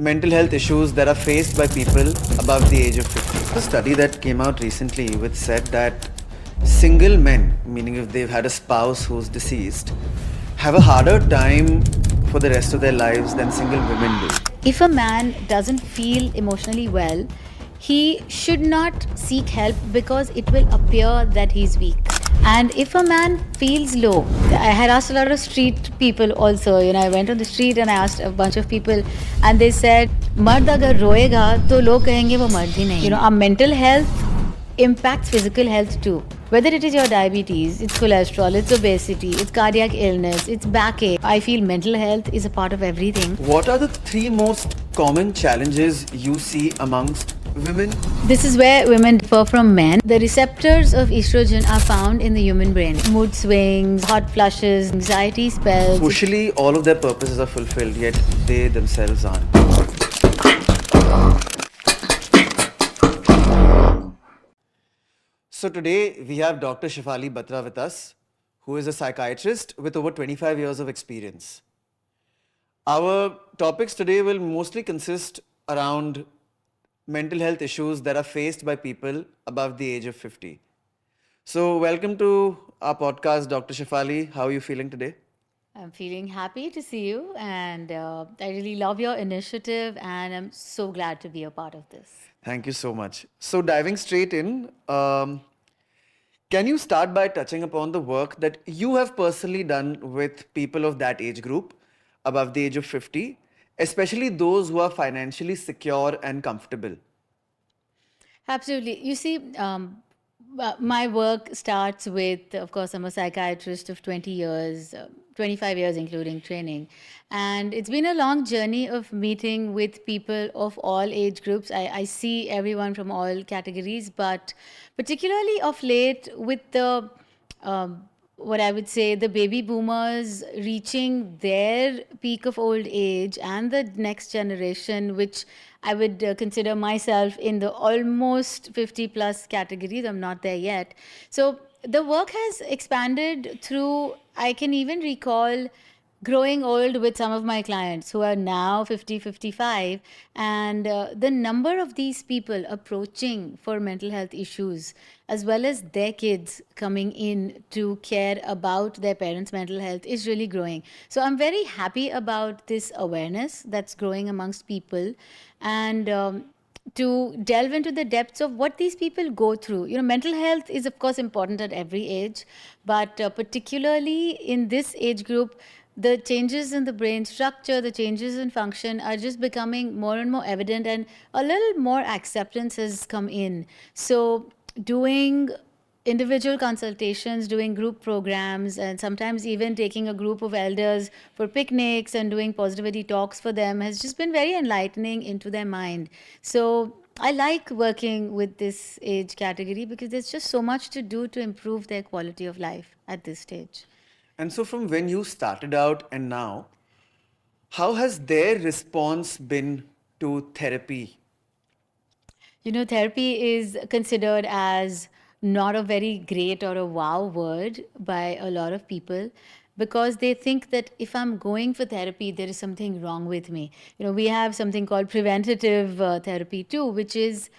mental health issues that are faced by people above the age of 50. A study that came out recently which said that single men, meaning if they've had a spouse who's deceased, have a harder time for the rest of their lives than single women do. If a man doesn't feel emotionally well, he should not seek help because it will appear that he's weak. And if a man feels low, I had asked a lot of street people also. I went on the street and I asked a bunch of people, and they said, "मर्द अगर रोएगा तो लोग कहेंगे वो मर्द ही नहीं." Our mental health impacts physical health too. Whether it is your diabetes, it's cholesterol, it's obesity, it's cardiac illness, it's backache. I feel mental health is a part of everything. What are the three most common challenges you see amongst women? This is where women differ from men. The receptors of estrogen are found in the human brain. Mood swings, hot flushes, anxiety spells. Socially, all of their purposes are fulfilled, yet they themselves aren't. So today we have Dr. Shefali Batra with us, who is a psychiatrist with over 25 years of experience. Our topics today will mostly consist around mental health issues that are faced by people above the age of 50. So welcome to our podcast, Dr. Shefali. How are you feeling today? I'm feeling happy to see you, and I really love your initiative, and I'm so glad to be a part of this. Thank you so much. So diving straight in, can you start by touching upon the work that you have personally done with people of that age group, above the age of 50, especially those who are financially secure and comfortable? Absolutely. You see, my work starts with, of course, I'm a psychiatrist of 20 years, 25 years, including training. And it's been a long journey of meeting with people of all age groups. I see everyone from all categories, but particularly of late with the what I would say, the baby boomers reaching their peak of old age and the next generation, which I would consider myself in the almost 50 plus categories. I'm not there yet. So the work has expanded through, I can even recall growing old with some of my clients who are now 50, 55, and the number of these people approaching for mental health issues, as well as their kids coming in to care about their parents' mental health, is really growing. So I'm very happy about this awareness that's growing amongst people, and to delve into the depths of what these people go through. Mental health is, of course, important at every age, but particularly in this age group, the changes in the brain structure, the changes in function are just becoming more and more evident, and a little more acceptance has come in. So, doing individual consultations, doing group programs, and sometimes even taking a group of elders for picnics and doing positivity talks for them has just been very enlightening into their mind. So, I like working with this age category because there's just so much to do to improve their quality of life at this stage. And so from when you started out and now, how has their response been to therapy? Therapy is considered as not a very great or a wow word by a lot of people because they think that if I'm going for therapy, there is something wrong with me. We have something called preventative therapy too, which is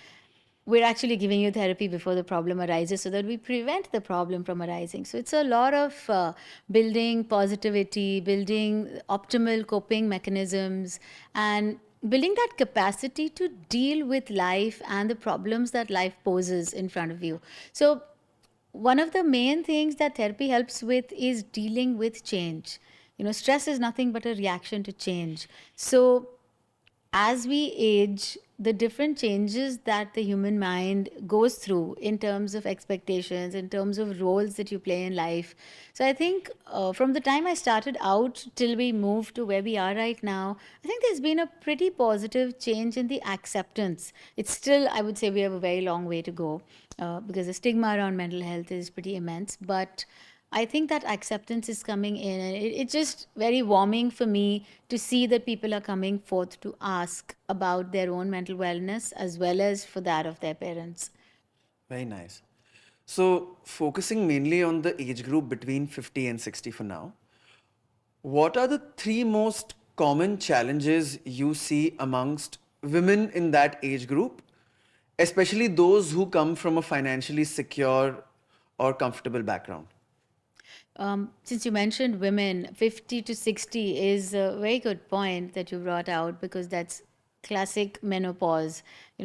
we're actually giving you therapy before the problem arises so that we prevent the problem from arising. So it's a lot of building positivity, building optimal coping mechanisms, and building that capacity to deal with life and the problems that life poses in front of you. So one of the main things that therapy helps with is dealing with change. Stress is nothing but a reaction to change. So as we age, the different changes that the human mind goes through in terms of expectations, in terms of roles that you play in life. So I think from the time I started out till we moved to where we are right now, I think there's been a pretty positive change in the acceptance. It's still, I would say, we have a very long way to go because the stigma around mental health is pretty immense. But I think that acceptance is coming in, and it's just very warming for me to see that people are coming forth to ask about their own mental wellness as well as for that of their parents. Very nice. So focusing mainly on the age group between 50 and 60 for now, what are the three most common challenges you see amongst women in that age group, especially those who come from a financially secure or comfortable background? Since you mentioned women, 50 to 60 is a very good point that you brought out because that's classic menopause.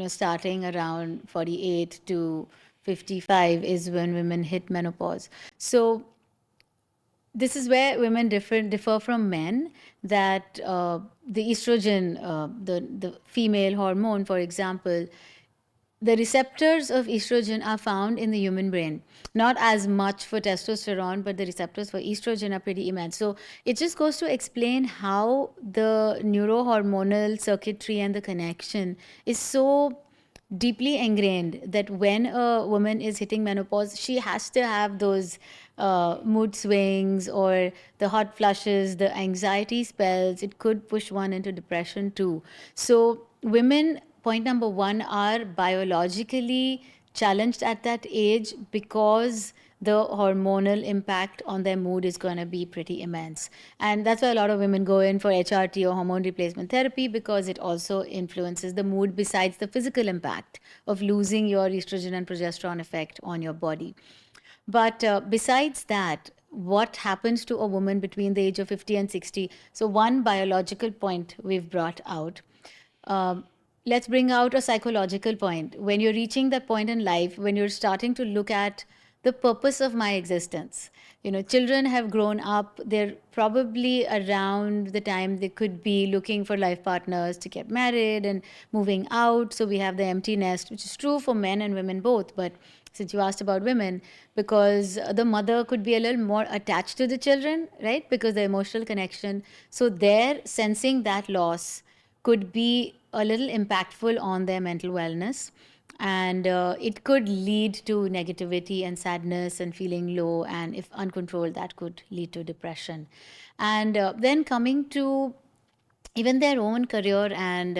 Starting around 48 to 55 is when women hit menopause. So this is where women differ from men. That the estrogen, the female hormone, for example, the receptors of estrogen are found in the human brain. Not as much for testosterone, but the receptors for estrogen are pretty immense. So it just goes to explain how the neurohormonal circuitry and the connection is so deeply ingrained that when a woman is hitting menopause, she has to have those mood swings or the hot flushes, the anxiety spells. It could push one into depression too. So, women, point number one, are biologically challenged at that age because the hormonal impact on their mood is going to be pretty immense. And that's why a lot of women go in for HRT or hormone replacement therapy, because it also influences the mood besides the physical impact of losing your estrogen and progesterone effect on your body. But besides that, what happens to a woman between the age of 50 and 60? So, one biological point we've brought out. Um, let's bring out a psychological point. When you're reaching that point in life, when you're starting to look at the purpose of my existence, children have grown up, they're probably around the time they could be looking for life partners to get married and moving out. So we have the empty nest, which is true for men and women both. But since you asked about women, because the mother could be a little more attached to the children, right? Because the emotional connection. So they're sensing that loss could be a little impactful on their mental wellness. And it could lead to negativity and sadness and feeling low. And if uncontrolled, that could lead to depression. And then coming to even their own career and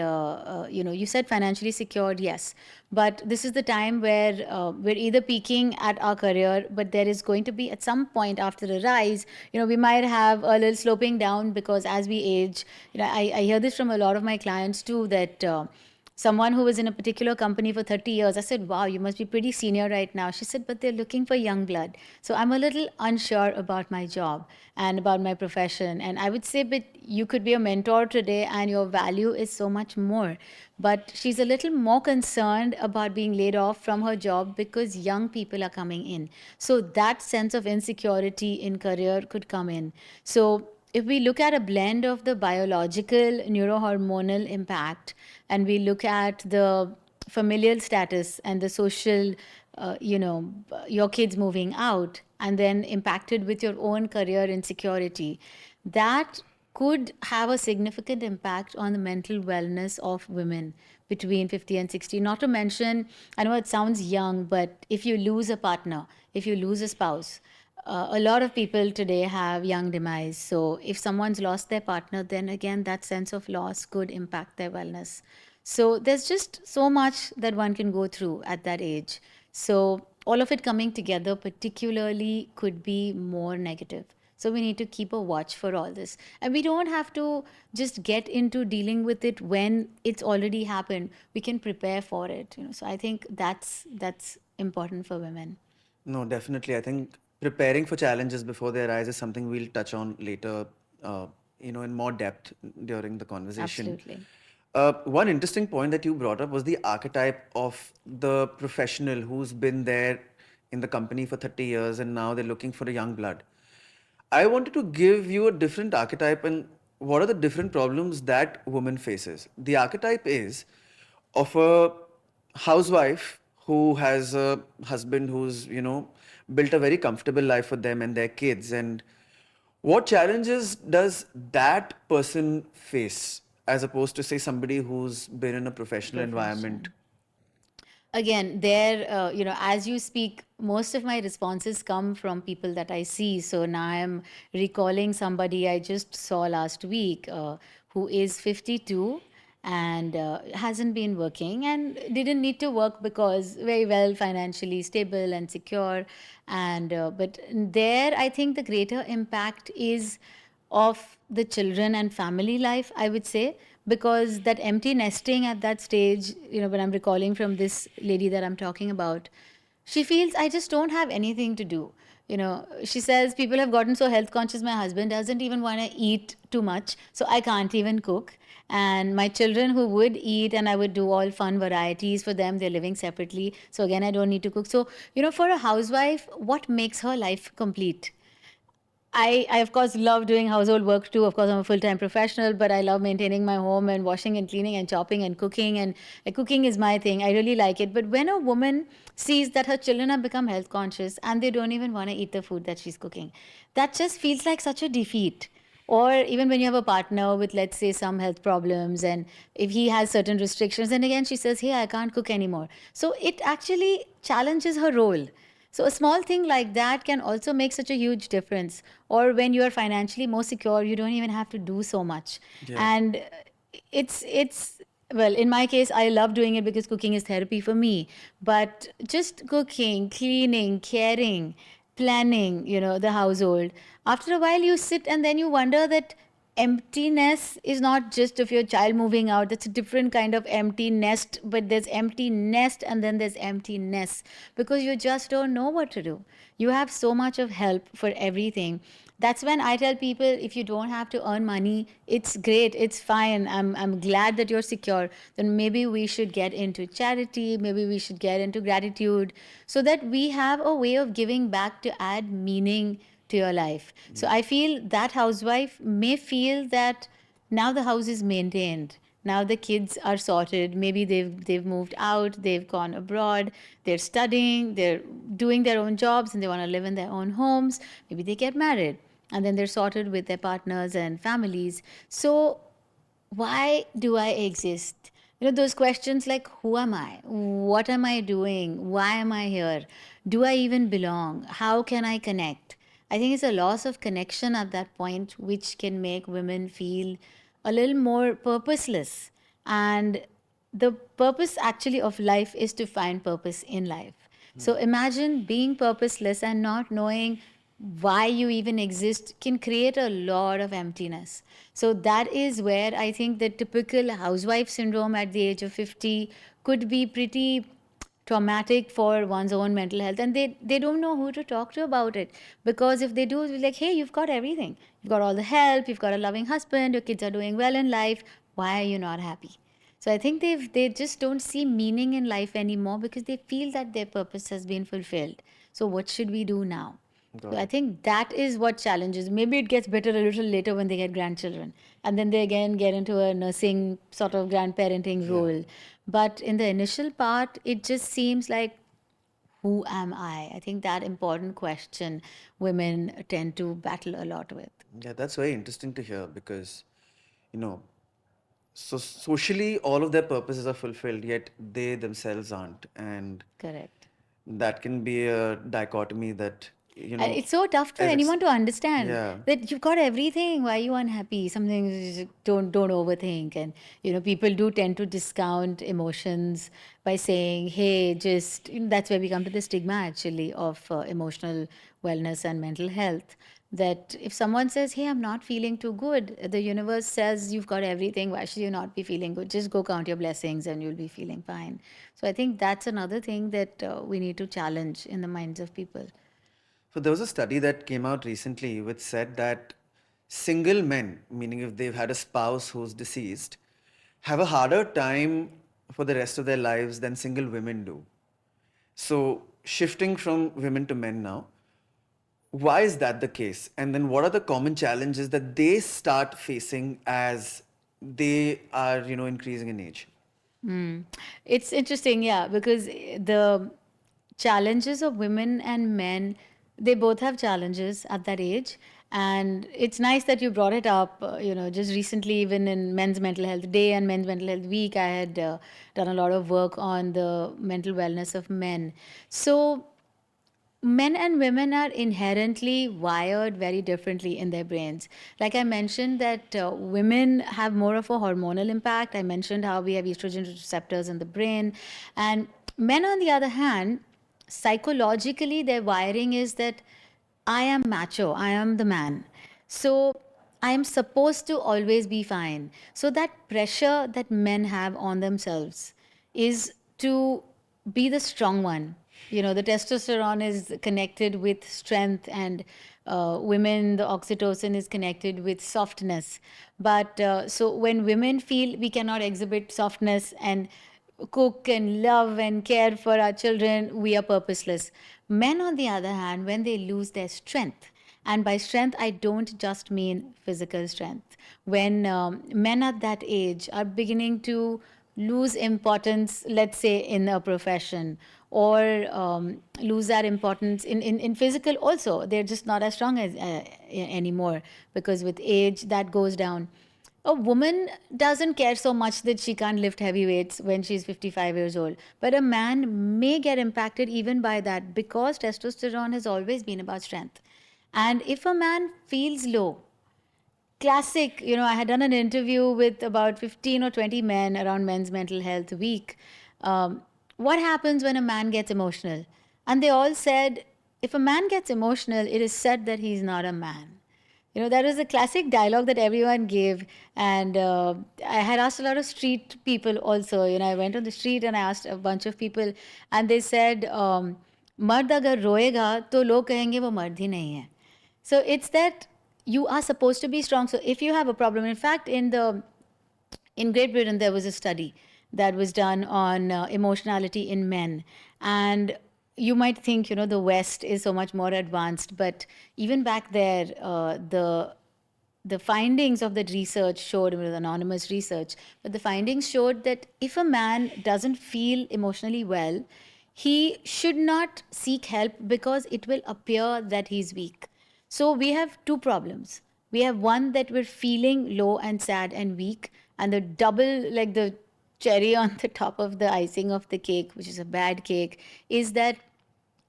you said financially secured, yes, but this is the time where we're either peaking at our career, but there is going to be at some point after a rise, we might have a little sloping down, because as we age, I hear this from a lot of my clients too, that someone who was in a particular company for 30 years. I said, wow, you must be pretty senior right now. She said, but they're looking for young blood. So I'm a little unsure about my job and about my profession. And I would say, but you could be a mentor today and your value is so much more. But she's a little more concerned about being laid off from her job because young people are coming in. So that sense of insecurity in career could come in. So if we look at a blend of the biological neurohormonal impact and we look at the familial status and the social, your kids moving out and then impacted with your own career insecurity, that could have a significant impact on the mental wellness of women between 50 and 60. Not to mention, I know it sounds young, but if you lose a partner, if you lose a spouse, a lot of people today have young demise. So if someone's lost their partner, then again, that sense of loss could impact their wellness. So there's just so much that one can go through at that age. So all of it coming together, particularly, could be more negative. So we need to keep a watch for all this. And we don't have to just get into dealing with it when it's already happened. We can prepare for it. So I think that's important for women. No, definitely. I think preparing for challenges before they arise is something we'll touch on later, in more depth during the conversation. Absolutely. One interesting point that you brought up was the archetype of the professional who's been there in the company for 30 years and now they're looking for a young blood. I wanted to give you a different archetype and what are the different problems that woman faces. The archetype is of a housewife who has a husband who's, built a very comfortable life for them and their kids. And what challenges does that person face as opposed to, say, somebody who's been in a professional environment? Profession. Again, there, as you speak, most of my responses come from people that I see. So now I'm recalling somebody I just saw last week who is 52 and hasn't been working and didn't need to work because very well financially stable and secure. And but there, I think the greater impact is of the children and family life, I would say, because that empty nesting at that stage, when I'm recalling from this lady that I'm talking about, she feels I just don't have anything to do. She says people have gotten so health conscious. My husband doesn't even want to eat too much, so I can't even cook. And my children who would eat, and I would do all fun varieties for them, they're living separately. So again, I don't need to cook. So, for a housewife, what makes her life complete? I of course love doing household work too. Of course, I'm a full time professional, but I love maintaining my home and washing and cleaning and chopping and cooking. And cooking is my thing. I really like it. But when a woman sees that her children have become health conscious and they don't even want to eat the food that she's cooking, that just feels like such a defeat. Or even when you have a partner with, let's say, some health problems, and if he has certain restrictions, and again she says, hey, I can't cook anymore. So it actually challenges her role. So a small thing like that can also make such a huge difference. Or when you are financially more secure, you don't even have to do so much. Yeah. And it's well, in my case, I love doing it because cooking is therapy for me. But just cooking, cleaning, caring, planning, the household. After a while, you sit and then you wonder that emptiness is not just of your child moving out. That's a different kind of empty nest, but there's empty nest and then there's emptiness because you just don't know what to do. You have so much of help for everything. That's when I tell people, if you don't have to earn money, it's great, it's fine. I'm glad that you're secure. Then maybe we should get into charity, maybe we should get into gratitude, so that we have a way of giving back to add meaning to your life. So I feel that housewife may feel that now the house is maintained. Now the kids are sorted. Maybe they've moved out, they've gone abroad, they're studying, they're doing their own jobs and they want to live in their own homes. Maybe they get married and then they're sorted with their partners and families. So why do I exist? Those questions like, who am I? What am I doing? Why am I here? Do I even belong? How can I connect? I think it's a loss of connection at that point, which can make women feel a little more purposeless. And the purpose actually of life is to find purpose in life. So imagine being purposeless and not knowing why you even exist can create a lot of emptiness. So that is where I think the typical housewife syndrome at the age of 50 could be pretty traumatic for one's own mental health, and they don't know who to talk to about it, because if they do, it's like, hey, you've got everything, you've got all the help, you've got a loving husband, your kids are doing well in life, why are you not happy? So I think they just don't see meaning in life anymore because they feel that their purpose has been fulfilled. So what should we do now? Got So I it. think that is what challenges. Maybe it gets better a little later when they get grandchildren. And then they again get into a nursing sort of grandparenting Yeah. role. But in the initial part, it just seems like, who am I? I think that important question women tend to battle a lot with. Yeah, that's very interesting to hear because, you know, so socially all of their purposes are fulfilled, yet they themselves aren't. And Correct. that can be a dichotomy that, And it's so tough for as it's, anyone to understand yeah, that you've got everything. Why are you unhappy? Something don't overthink. And people do tend to discount emotions by saying, "Hey, just," that's where we come to the stigma actually of emotional wellness and mental health. That if someone says, "Hey, I'm not feeling too good," the universe says you've got everything. Why should you not be feeling good? Just go count your blessings and you'll be feeling fine. So I think that's another thing that we need to challenge in the minds of people. so there was a study that came out recently which said that single men, meaning if they've had a spouse who's deceased, have a harder time for the rest of their lives than single women do. So shifting from women to men now, why is that the case? And then what are the common challenges that they start facing as they are, increasing in age? It's interesting, yeah, because the challenges of women and men, they both have challenges at that age. And it's nice that you brought it up. Just recently, even in Men's Mental Health Day and Men's Mental Health Week, I had done a lot of work on the mental wellness of men. So, men and women are inherently wired very differently in their brains. Like I mentioned, that women have more of a hormonal impact. I mentioned how we have estrogen receptors in the brain. And men, on the other hand, psychologically, their wiring is that I am macho, I am the man. So I am supposed to always be fine. So that pressure that men have on themselves is to be the strong one. You know, the testosterone is connected with strength, and women, the oxytocin is connected with softness. But so when women feel we cannot exhibit softness and cook and love and care for our children, we are purposeless. Men, on the other hand, when they lose their strength, and by strength, I don't just mean physical strength. When men at that age are beginning to lose importance, let's say in a profession, or lose that importance in physical also, they're just not as strong as anymore, because with age that goes down. A woman doesn't care so much that she can't lift heavy weights when she's 55 years old. But a man may get impacted even by that, because testosterone has always been about strength. And if a man feels low, classic, you know, I had done an interview with about 15 or 20 men around Men's Mental Health Week. What happens when a man gets emotional? And they all said, if a man gets emotional, it is said that he's not a man. You know, that was a classic dialogue that everyone gave. And I had asked a lot of street people also. You know, I went on the street and I asked a bunch of people, and they said, मर्द अगर रोएगा तो लोग कहेंगे वो मर्द ही नहीं है. So it's that you are supposed to be strong. So if you have a problem, in fact, in Great Britain there was a study that was done on emotionality in men, and you might think, you know, the West is so much more advanced, but even back there, the findings of that research showed, it was anonymous research, but the findings showed that if a man doesn't feel emotionally well, he should not seek help, because it will appear that he's weak. So we have two problems. We have one, that we're feeling low and sad and weak, and the double, like the cherry on the top of the icing of the cake, which is a bad cake, is that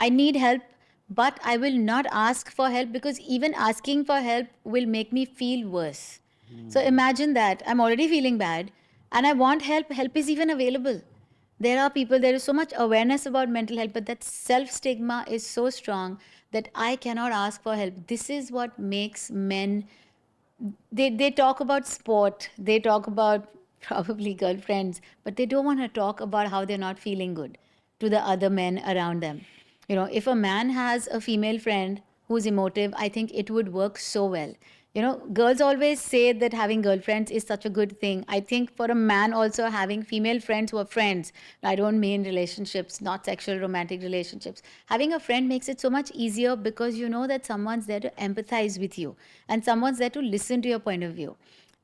I need help, but I will not ask for help, because even asking for help will make me feel worse. So imagine that I'm already feeling bad and I want help. Help is even available. There are people, there is so much awareness about mental health, but that self stigma is so strong that I cannot ask for help. This is what makes men, they talk about sport, they talk about probably girlfriends, but they don't want to talk about how they're not feeling good to the other men around them. You know, if a man has a female friend who's emotive, I think it would work so well. You know, girls always say that having girlfriends is such a good thing. I think for a man also, having female friends who are friends, I don't mean relationships, not sexual romantic relationships, having a friend makes it so much easier, because you know that someone's there to empathize with you and someone's there to listen to your point of view.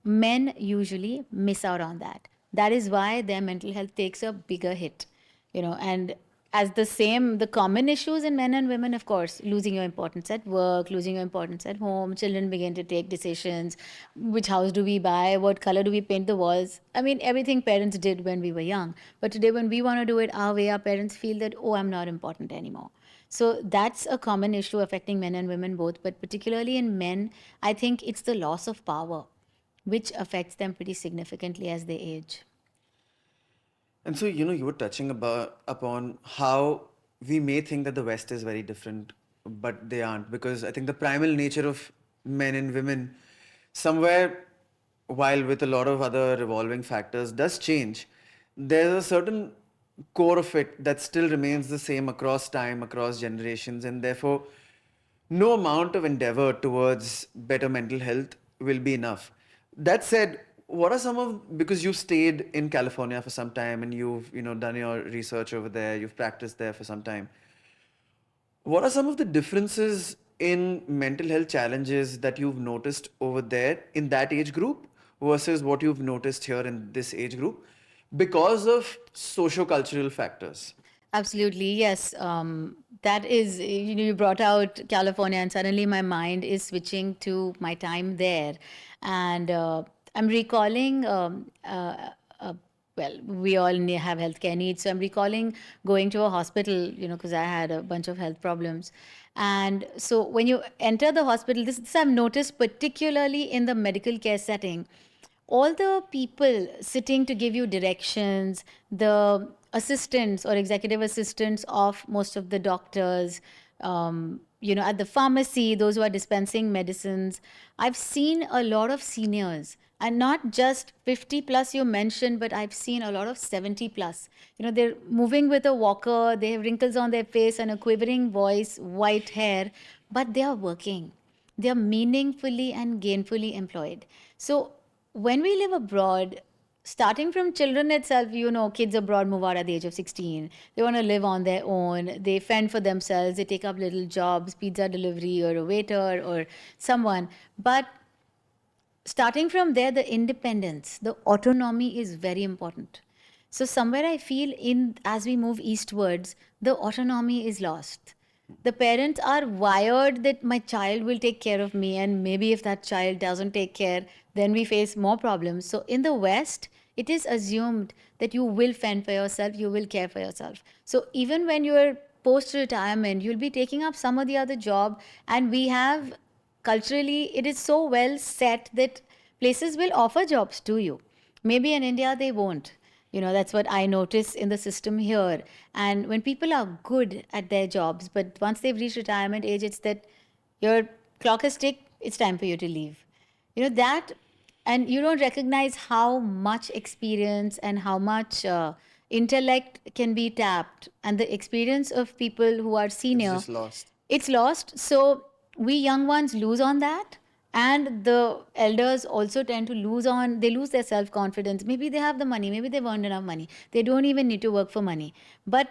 Men usually miss out on that. That is why their mental health takes a bigger hit, you know. And as the same, the common issues in men and women, of course, losing your importance at work, losing your importance at home, children begin to take decisions, which house do we buy, what color do we paint the walls. I mean, everything parents did when we were young, but today when we want to do it our way, our parents feel that, oh, I'm not important anymore. So that's a common issue affecting men and women both, but particularly in men, I think it's the loss of power, which affects them pretty significantly as they age. And so, you know, you were touching upon how we may think that the West is very different, but they aren't, because I think the primal nature of men and women, somewhere, while with a lot of other evolving factors, does change. There's a certain core of it that still remains the same across time, across generations, and therefore, no amount of endeavor towards better mental health will be enough. That said, what are some of, because you've stayed in California for some time and you've, you know, done your research over there, you've practiced there for some time. What are some of the differences in mental health challenges that you've noticed over there in that age group versus what you've noticed here in this age group because of socio-cultural factors? Absolutely, yes. That is, you know, you brought out California, and suddenly my mind is switching to my time there. And I'm recalling, well, we all have healthcare needs. So I'm recalling going to a hospital, you know, because I had a bunch of health problems. And so when you enter the hospital, this I've noticed particularly in the medical care setting, all the people sitting to give you directions, the assistants or executive assistants of most of the doctors, at the pharmacy, those who are dispensing medicines. I've seen a lot of seniors, and not just 50 plus you mentioned, but I've seen a lot of 70 plus. They're moving with a walker, they have wrinkles on their face and a quivering voice, white hair, but they are working. They are meaningfully and gainfully employed. So when we live abroad, starting from children itself, kids abroad move out at the age of 16. They want to live on their own. They fend for themselves. They take up little jobs, pizza delivery or a waiter or someone. But starting from there, the independence, the autonomy is very important. So somewhere I feel as we move eastwards, the autonomy is lost. The parents are wired that my child will take care of me, and maybe if that child doesn't take care, then we face more problems. So in the West, it is assumed that you will fend for yourself, you will care for yourself. So even when you're post retirement, you'll be taking up some or the other job, and we have culturally, it is so well set that places will offer jobs to you. Maybe in India, they won't. That's what I notice in the system here. And when people are good at their jobs, but once they've reached retirement age, it's that your clock is ticked, it's time for you to leave. That, and you don't recognize how much experience and how much intellect can be tapped. And the experience of people who are It's senior, just lost. it's lost. So we young ones lose on that, and the elders also tend to they lose their self-confidence. Maybe they have the money, maybe they've earned enough money, they don't even need to work for money, but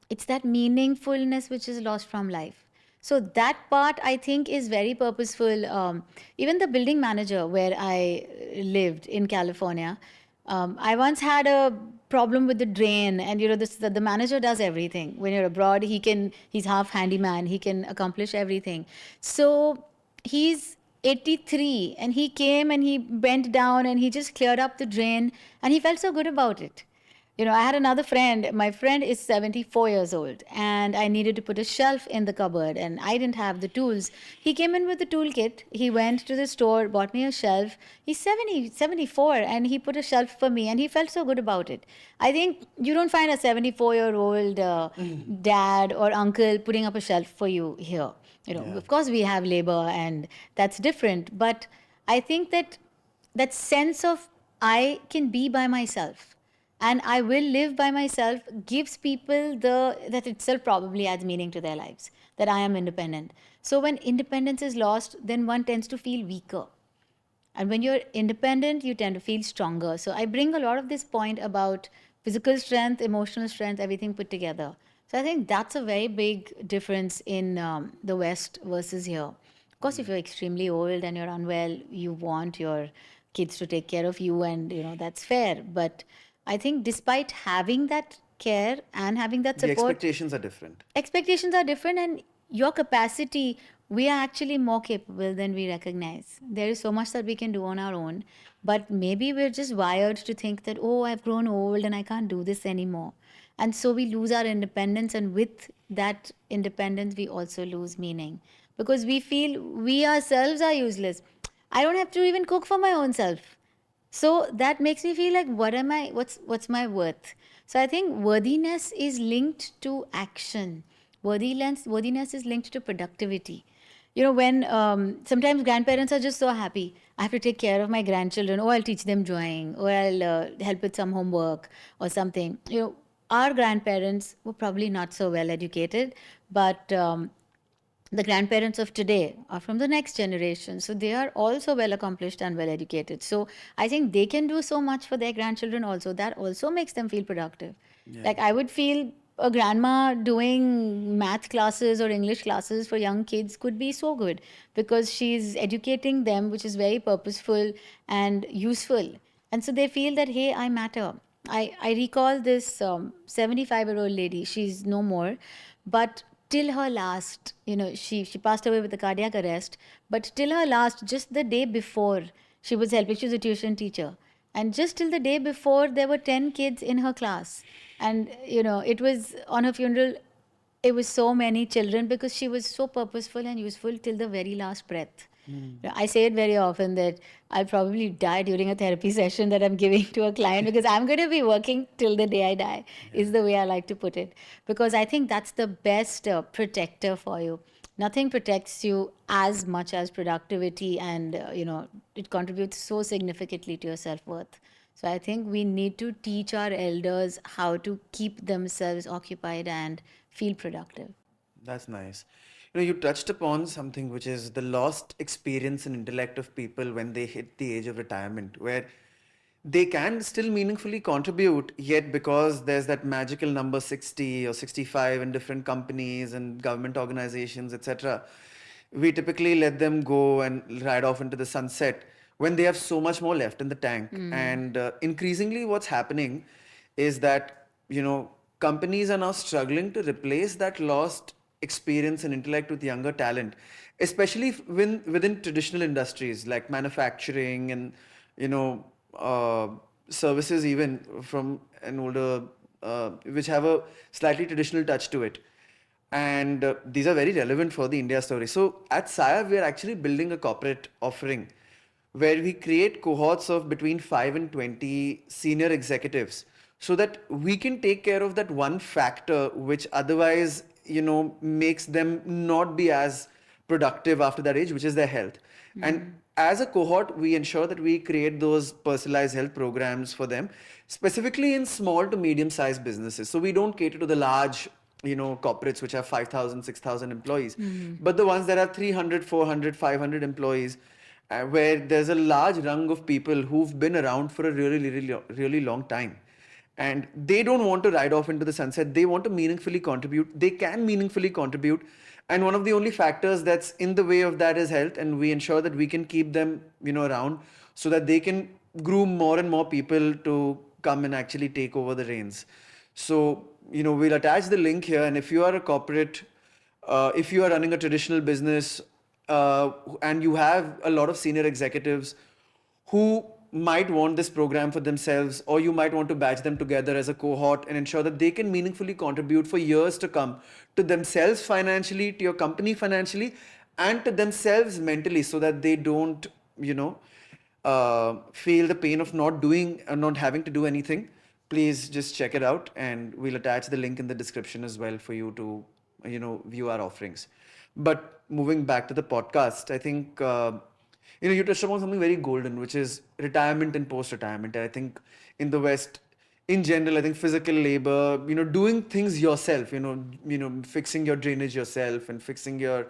it's that meaningfulness which is lost from life. So that part, I think, is very purposeful. Even the building manager where I lived in California, I once had a problem with the drain, and the manager does everything. When you're abroad, he's half handyman, he can accomplish everything. So he's 83, and he came and he bent down and he just cleared up the drain, and he felt so good about it. I had another friend. My friend is 74 years old, and I needed to put a shelf in the cupboard, and I didn't have the tools. He came in with the toolkit. He went to the store, bought me a shelf. He's 70, 74, and he put a shelf for me, and he felt so good about it. I think you don't find a 74-year-old dad or uncle putting up a shelf for you here. Of course, we have labor, and that's different. But I think that sense of I can be by myself and I will live by myself gives people that itself probably adds meaning to their lives, that I am independent. So when independence is lost, then one tends to feel weaker. And when you're independent, you tend to feel stronger. So I bring a lot of this point about physical strength, emotional strength, everything put together. So I think that's a very big difference in the West versus here. Of course, if you're extremely old and you're unwell, you want your kids to take care of you, and that's fair. But I think despite having that care and having that The support, expectations are different. expectations are different, and your capacity, we are actually more capable than we recognize. There is so much that we can do on our own, but maybe we're just wired to think that, oh, I've grown old and I can't do this anymore. And so we lose our independence, and with that independence, we also lose meaning because we feel we ourselves are useless. I don't have to even cook for my own self. So that makes me feel like, what am I? What's my worth? So I think worthiness is linked to action. Worthiness is linked to productivity. When sometimes grandparents are just so happy. I have to take care of my grandchildren. Oh, I'll teach them drawing, or I'll help with some homework or something. Our grandparents were probably not so well educated, but the grandparents of today are from the next generation. So they are also well accomplished and well educated. So I think they can do so much for their grandchildren also. That also makes them feel productive. Like I would feel a grandma doing math classes or English classes for young kids could be so good because she's educating them, which is very purposeful and useful. And so they feel that, hey, I matter. I recall this 75-year-old lady, she's no more, but till her last, she passed away with a cardiac arrest, but till her last, just the day before, she was helping, she was a tuition teacher. And just till the day before, there were 10 kids in her class. And, it was on her funeral, it was so many children because she was so purposeful and useful till the very last breath. I say it very often that I'll probably die during a therapy session that I'm giving to a client because I'm going to be working till the day I die, is the way I like to put it. Because I think that's the best protector for you. Nothing protects you as much as productivity, and it contributes so significantly to your self-worth. So I think we need to teach our elders how to keep themselves occupied and feel productive. That's nice. You touched upon something which is the lost experience and intellect of people when they hit the age of retirement, where they can still meaningfully contribute, yet because there's that magical number 60 or 65 in different companies and government organizations, etc., we typically let them go and ride off into the sunset when they have so much more left in the tank. And increasingly, what's happening is that, companies are now struggling to replace that lost experience and intellect with younger talent, especially within traditional industries like manufacturing and, you know, uh, services, even from an older, which have a slightly traditional touch to it. And these are very relevant for the India story. So at Saya, we are actually building a corporate offering where we create cohorts of between 5 and 20 senior executives so that we can take care of that one factor which otherwise, makes them not be as productive after that age, which is their health. And as a cohort, we ensure that we create those personalized health programs for them, specifically in small to medium sized businesses. So we don't cater to the large, corporates which have 5,000, 6,000 employees, but the ones that have 300, 400, 500 employees, where there's a large rung of people who've been around for a really, really, really long time. And they don't want to ride off into the sunset. They want to meaningfully contribute. They can meaningfully contribute. And one of the only factors that's in the way of that is health. And we ensure that we can keep them, around so that they can groom more and more people to come and actually take over the reins. So, we'll attach the link here. And if you are a corporate, if you are running a traditional business, and you have a lot of senior executives who might want this program for themselves, or you might want to batch them together as a cohort and ensure that they can meaningfully contribute for years to come to themselves financially, to your company financially, and to themselves mentally, so that they don't, feel the pain of not doing or not having to do anything. Please just check it out, and we'll attach the link in the description as well for you to, view our offerings. But moving back to the podcast, I think, you touched upon something very golden, which is retirement and post-retirement. I think in the West, in general, I think physical labor, doing things yourself, fixing your drainage yourself and fixing your,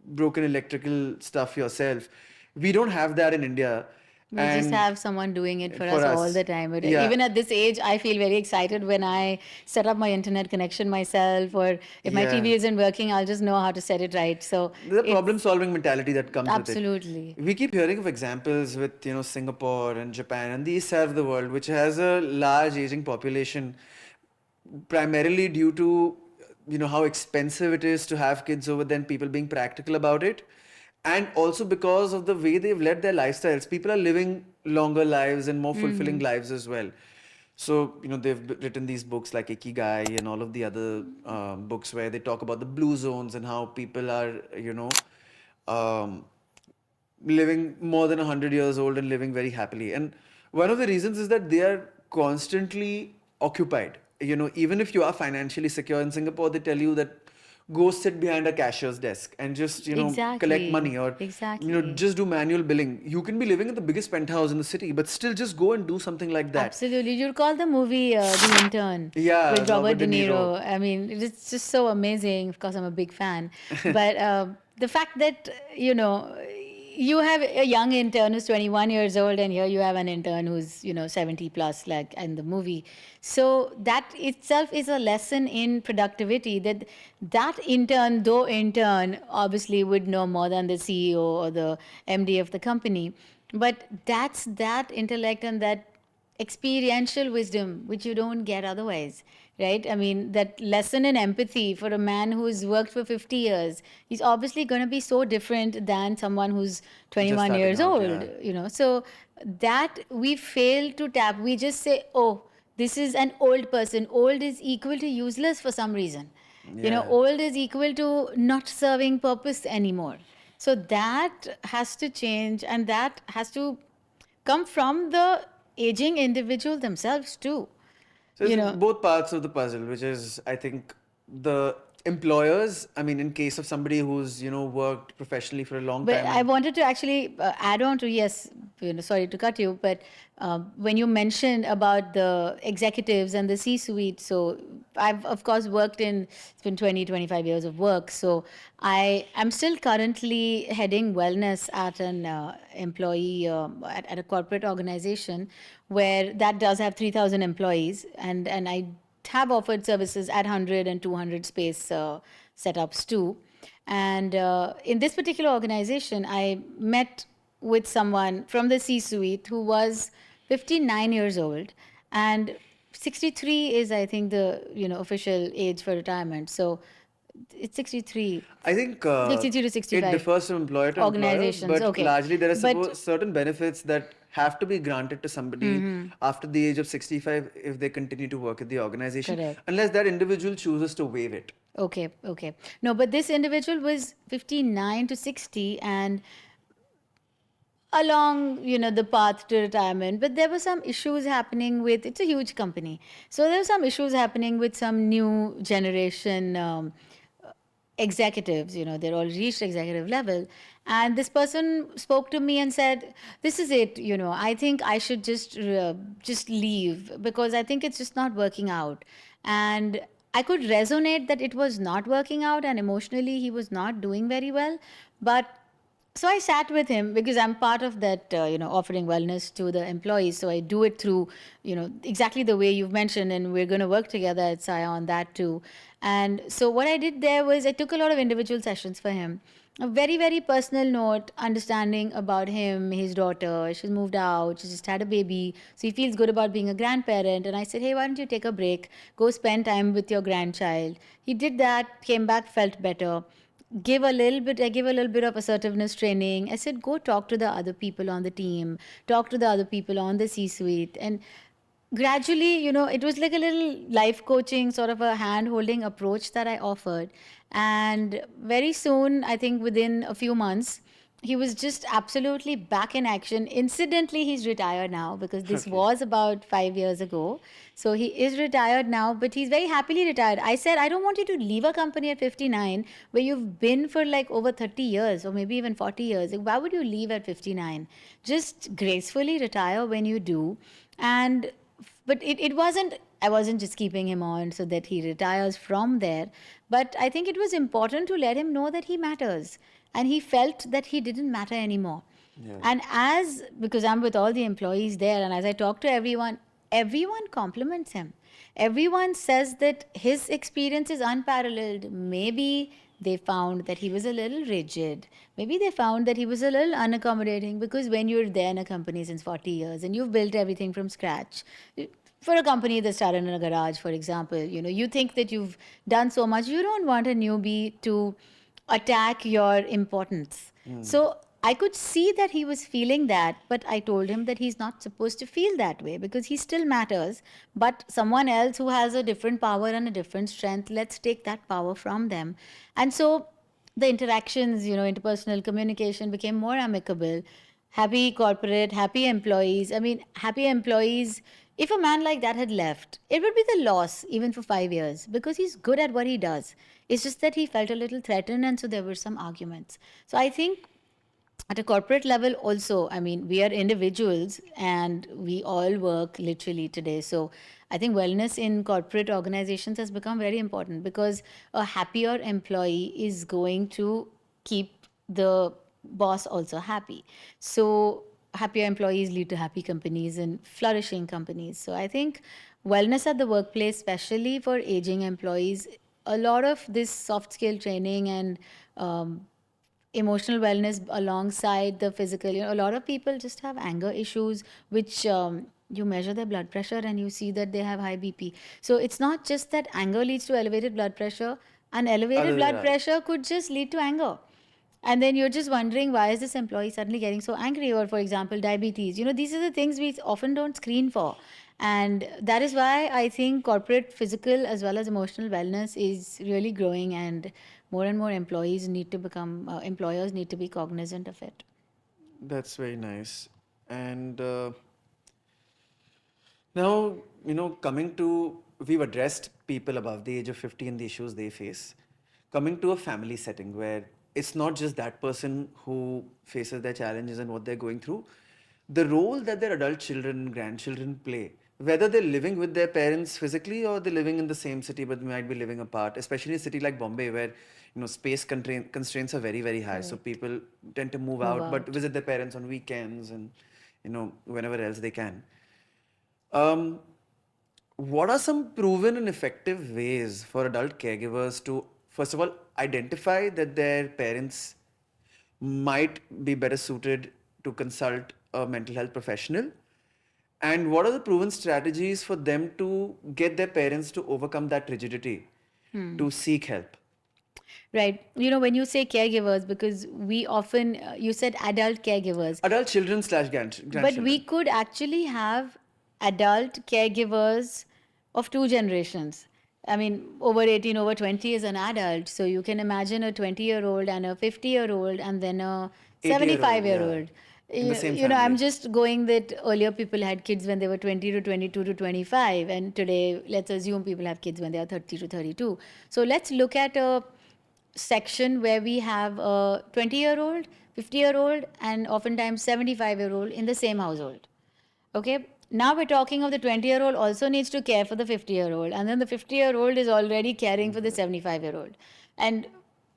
broken electrical stuff yourself. We don't have that in India. We just And have someone doing it for for us all us, the time. yeah, Even at this age, I feel very excited when I set up my internet connection myself, or if my yeah. TV isn't working, I'll just know how to set it right. So There's a it's problem-solving mentality that comes with it. absolutely. We keep hearing of examples with, Singapore and Japan and the east side of the world, which has a large aging population, primarily due to, how expensive it is to have kids over there and people being practical about it. And also because of the way they've led their lifestyles. People are living longer lives and more fulfilling lives as well. So, they've written these books like Ikigai and all of the other books where they talk about the blue zones and how people are, um, living more than 100 years old and living very happily. And one of the reasons is that they are constantly occupied. Even if you are financially secure in Singapore, they tell you that go sit behind a cashier's desk and just, collect Exactly. money, or, Exactly. just do manual billing. You can be living in the biggest penthouse in the city, but still just go and do something like that. Absolutely. You recall the movie The Intern Yeah, with Robert Robert De De Niro. Niro. I mean, it's just so amazing. Of course, I'm a big fan. But the fact that, you have a young intern who's 21 years old, and here you have an intern who's, 70 plus, like in the movie. So that itself is a lesson in productivity, that that intern, though intern, obviously would know more than the CEO or the MD of the company. But that's that intellect and that experiential wisdom which you don't get otherwise, right? I mean, that lesson in empathy for a man who's worked for 50 years, he's obviously going to be so different than someone who's Just 21 starting years out, old, yeah. so that we fail to tap. We just say, oh, this is an old person. Old is equal to useless for some reason. Yeah. Old is equal to not serving purpose anymore. So that has to change, and that has to come from the aging individual themselves too. So You it's know, both parts of the puzzle, which is, I think, the employers. I mean, in case of somebody who's, worked professionally for a long but time I and wanted to actually add on to, yes, sorry to cut you, but when you mentioned about the executives and the C-suite, so I've of course worked in, it's been 20, 25 years of work. So I am still currently heading wellness at an employee, at a corporate organization where that does have 3,000 employees. And I have offered services at 100 and 200 space setups too. And in this particular organization, I met with someone from the C suite who was 59 years old, and 63 is, I think, the official age for retirement. So it's 63, I think 63 to it 65 differs from employer to employer, organizations. but Okay, largely there are but certain benefits that have to be granted to somebody after the age of 65 if they continue to work at the organization, correct. unless that individual chooses to waive it. Okay, okay. No, but this individual was 59 to 60, and along the path to retirement, but there were some issues happening with, it's a huge company, so there were some issues happening with some new generation executives. They're all reached executive level, and this person spoke to me and said, this is it, I think I should just leave because I think it's just not working out. And I could resonate that it was not working out, and emotionally he was not doing very well. But so I sat with him because I'm part of that, offering wellness to the employees. So I do it through, exactly the way you've mentioned, and we're going to work together at Saya on that too. And so what I did there was I took a lot of individual sessions for him. A very, very personal note, understanding about him, his daughter. She's moved out, she just had a baby. So he feels good about being a grandparent. And I said, hey, why don't you take a break? Go spend time with your grandchild. He did that, came back, felt better. I gave a little bit of assertiveness training. I said, go talk to the other people on the team, talk to the other people on the C suite. And gradually, it was like a little life coaching, sort of a hand holding approach that I offered. And very soon, I think within a few months, he was just absolutely back in action. Incidentally, he's retired now because this Okay. was about 5 years ago. So he is retired now, but he's very happily retired. I said, I don't want you to leave a company at 59 where you've been for like over 30 years or maybe even 40 years. Like, why would you leave at 59? Just gracefully retire when you do. And but it wasn't, I wasn't just keeping him on so that he retires from there, but I think it was important to let him know that he matters, and he felt that he didn't matter anymore. Yeah. And as because I'm with all the employees there, and as I talk to everyone, everyone compliments him. Everyone says that his experience is unparalleled. Maybe they found that he was a little rigid. Maybe they found that he was a little unaccommodating, because when you're there in a company since 40 years and you've built everything from scratch, for a company that started in a garage, for example, you think that you've done so much, you don't want a newbie to attack your importance. So I could see that he was feeling that, but I told him that he's not supposed to feel that way because he still matters. But someone else who has a different power and a different strength, let's take that power from them. And so the interactions, interpersonal communication became more amicable. Happy corporate, happy employees. I mean, happy employees. If a man like that had left, it would be the loss even for 5 years because he's good at what he does. It's just that he felt a little threatened, and so there were some arguments. So I think at a corporate level also, I mean, we are individuals and we all work literally today. So I think wellness in corporate organizations has become very important because a happier employee is going to keep the boss also happy. So happier employees lead to happy companies and flourishing companies. So I think wellness at the workplace, especially for aging employees, a lot of this soft skill training and emotional wellness alongside the physical. A lot of people just have anger issues, which you measure their blood pressure and you see that they have high BP. So it's not just that anger leads to elevated blood pressure. An elevated blood Right. pressure could just lead to anger. And then you're just wondering, why is this employee suddenly getting so angry? Or, for example, diabetes. These are the things we often don't screen for. And that is why I think corporate physical as well as emotional wellness is really growing, and more employees need to become, employers need to be cognizant of it. That's very nice. And now, coming to, we've addressed people above the age of 50 and the issues they face. Coming to a family setting where it's not just that person who faces their challenges and what they're going through, the role that their adult children, grandchildren play, whether they're living with their parents physically or they're living in the same city but might be living apart, especially in a city like Bombay where space constraints are very, very high. So Correct. people tend to move Move out but out. visit their parents on weekends and whenever else they can. Um, what are some proven and effective ways for adult caregivers to, first of all, identify that their parents might be better suited to consult a mental health professional? And what are the proven strategies for them to get their parents to overcome that rigidity, to seek help? Right. When you say caregivers, because we often, you said adult caregivers, Adult children slash but we grandchildren. could actually have adult caregivers of two generations. I mean, over 18, over 20 is an adult. So you can imagine a 20-year-old and a 50-year-old and then a 80-year-old, yeah. 75-year-old. In the same I'm family. just going that earlier people had kids when they were 20 to 22 to 25. And today, let's assume people have kids when they are 30 to 32. So let's look at a section where we have a 20-year-old, 50-year-old, and oftentimes 75-year-old in the same household. Okay. Now we're talking of the 20-year-old also needs to care for the 50-year-old, and then the 50-year-old is already caring for the 75-year-old. And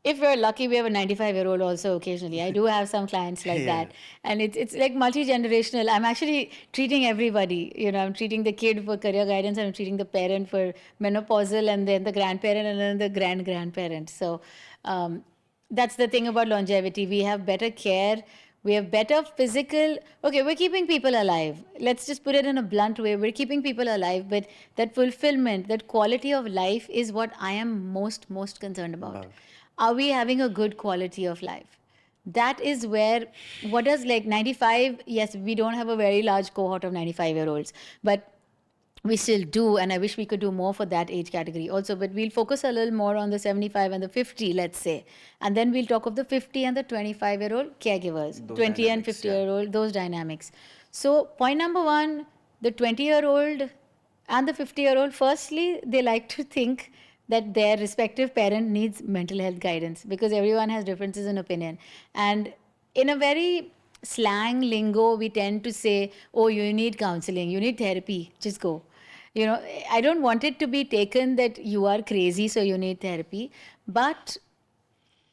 if we're lucky, we have a 95-year-old also occasionally. I do have some clients like Yeah. that. And it's like multi-generational. I'm actually treating everybody. I'm treating the kid for career guidance, I'm treating the parent for menopausal, and then the grandparent, and then the grandparent. So um, that's the thing about longevity. We have better care, we have better physical. Okay, we're keeping people alive. Let's just put it in a blunt way. We're keeping people alive, but that fulfillment, that quality of life is what I am most concerned about. About. Are we having a good quality of life? That is where, what does like 95, yes, we don't have a very large cohort of 95-year-olds, but we still do, and I wish we could do more for that age category also, but we'll focus a little more on the 75 and the 50, let's say, and then we'll talk of the 50 and the 25-year-old caregivers, Those 20 and dynamics, yeah. 50-year-old, those dynamics. So point number one, the 20-year-old and the 50-year-old, firstly, they like to think that their respective parent needs mental health guidance, because everyone has differences in opinion. And in a very slang lingo, we tend to say, oh, you need counseling, you need therapy, just go. I don't want it to be taken that you are crazy, so you need therapy, but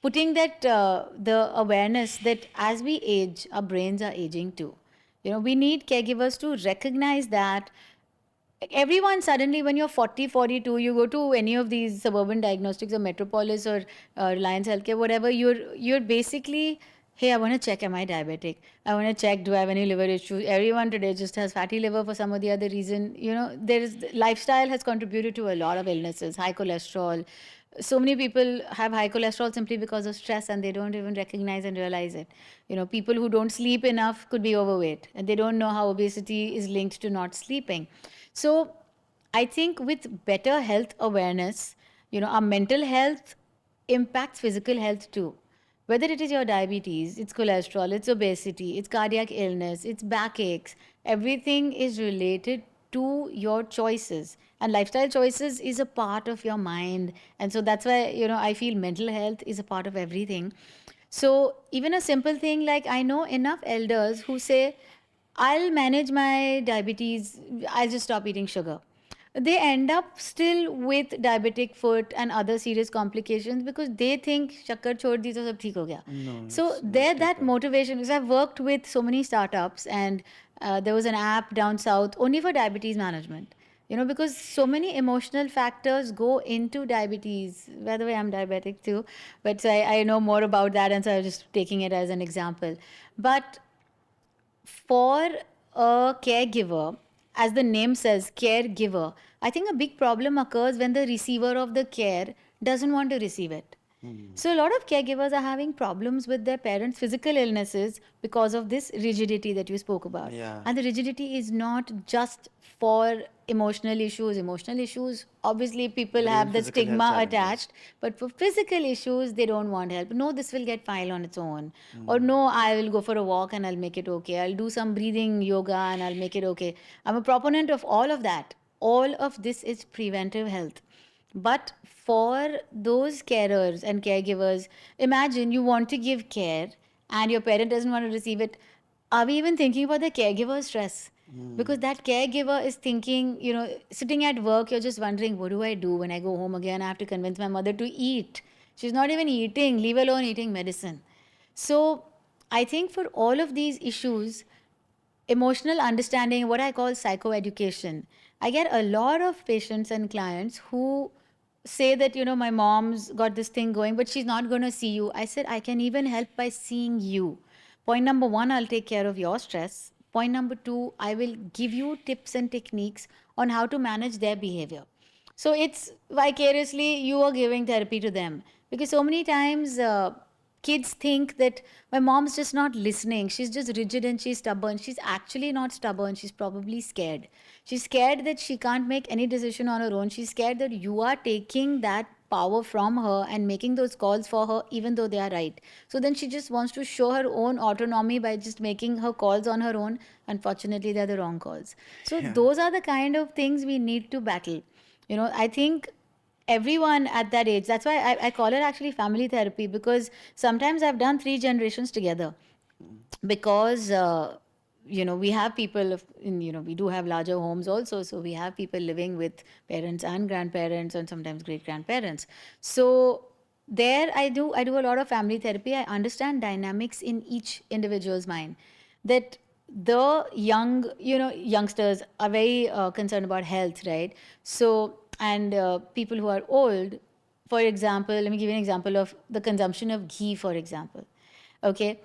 putting that the awareness that as we age, our brains are aging too. We need caregivers to recognize that everyone suddenly, when you're 40, 42, you go to any of these suburban diagnostics or Metropolis or Reliance Healthcare, whatever, you're basically, hey, I want to check, am I diabetic? I want to check, do I have any liver issues? Everyone today just has fatty liver for some or the other reason. Lifestyle has contributed to a lot of illnesses, high cholesterol. So many people have high cholesterol simply because of stress, and they don't even recognize and realize it. People who don't sleep enough could be overweight, and they don't know how obesity is linked to not sleeping. So I think with better health awareness, our mental health impacts physical health too. Whether it is your diabetes, it's cholesterol, it's obesity, it's cardiac illness, it's backaches, everything is related to your choices. And lifestyle choices is a part of your mind. And so that's why, I feel mental health is a part of everything. So even a simple thing like, I know enough elders who say, I'll manage my diabetes, I'll just stop eating sugar. They end up still with diabetic foot and other serious complications because they think shakkar chhod di to sab theek ho gaya. No, So it's much there, that deeper. motivation, because I've worked with so many startups, and there was an app down south only for diabetes management. Because so many emotional factors go into diabetes. By the way, I'm diabetic too, but so I know more about that, and so I'm just taking it as an example. But for a caregiver, as the name says, caregiver, I think a big problem occurs when the receiver of the care doesn't want to receive it. So a lot of caregivers are having problems with their parents' physical illnesses because of this rigidity that you spoke about. Yeah. And the rigidity is not just for emotional issues. Emotional issues, obviously, people But even have the physical health stigma challenges. attached. But for physical issues, they don't want help. No, this will get fine on its own. Or no, I will go for a walk and I'll make it okay. I'll do some breathing yoga and I'll make it okay. I'm a proponent of all of that. All of this is preventive health. But for those carers and caregivers, imagine you want to give care and your parent doesn't want to receive it. Are we even thinking about the caregiver's stress? Because that caregiver is thinking, sitting at work, you're just wondering, what do I do when I go home again? I have to convince my mother to eat. She's not even eating, leave alone eating medicine. So I think for all of these issues, emotional understanding, what I call psychoeducation. I get a lot of patients and clients who say that, my mom's got this thing going, but she's not going to see you. I said, I can even help by seeing you. Point number one, I'll take care of your stress. Point number two, I will give you tips and techniques on how to manage their behavior. So it's vicariously you are giving therapy to them because so many times kids think that my mom's just not listening. She's just rigid and she's stubborn. She's actually not stubborn. She's probably scared. She's scared that she can't make any decision on her own. She's scared that you are taking that power from her and making those calls for her even though they are right. So then she just wants to show her own autonomy by just making her calls on her own. Unfortunately, they're the wrong calls. So Yeah. those are the kind of things we need to battle. I think everyone at that age, that's why I call it actually family therapy, because sometimes I've done 3 generations together because we have people we do have larger homes also, so we have people living with parents and grandparents and sometimes great grandparents. So there I do a lot of family therapy. I understand dynamics in each individual's mind, that the youngsters are very concerned about health, right? So and people who are old, for example, let me give you an example of the consumption of ghee, for example. Okay.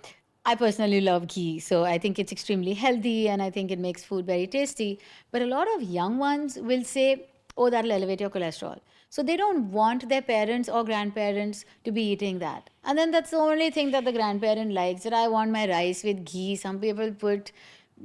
I personally love ghee, so I think it's extremely healthy and I think it makes food very tasty. But a lot of young ones will say, oh, that'll elevate your cholesterol. So they don't want their parents or grandparents to be eating that. And then that's the only thing that the grandparent likes, that I want my rice with ghee. Some people put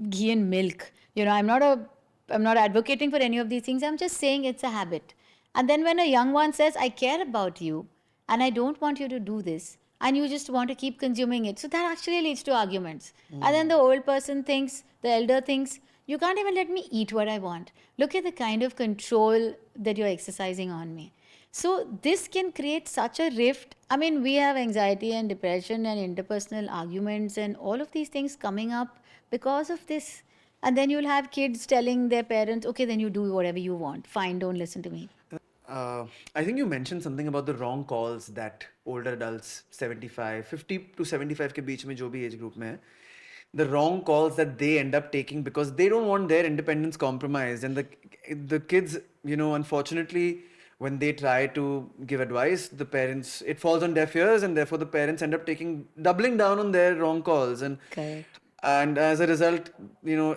ghee in milk. I'm not advocating for any of these things. I'm just saying it's a habit. And then when a young one says, I care about you and I don't want you to do this, and you just want to keep consuming it, so that actually leads to arguments. And then the old person thinks, the elder thinks, you can't even let me eat what I want. Look at the kind of control that you're exercising on me. So this can create such a rift. I mean, we have anxiety and depression and interpersonal arguments and all of these things coming up because of this. And then you'll have kids telling their parents, okay, then you do whatever you want. Fine, don't listen to me. I think you mentioned something about the wrong calls that older adults 75, 50 to 75 के बीच में जो भी age group में है, the wrong calls that they end up taking because they don't want their independence compromised. And the kids, unfortunately, when they try to give advice, the parents, it falls on deaf ears, and therefore the parents end up doubling down on their wrong calls. Correct. And as a result,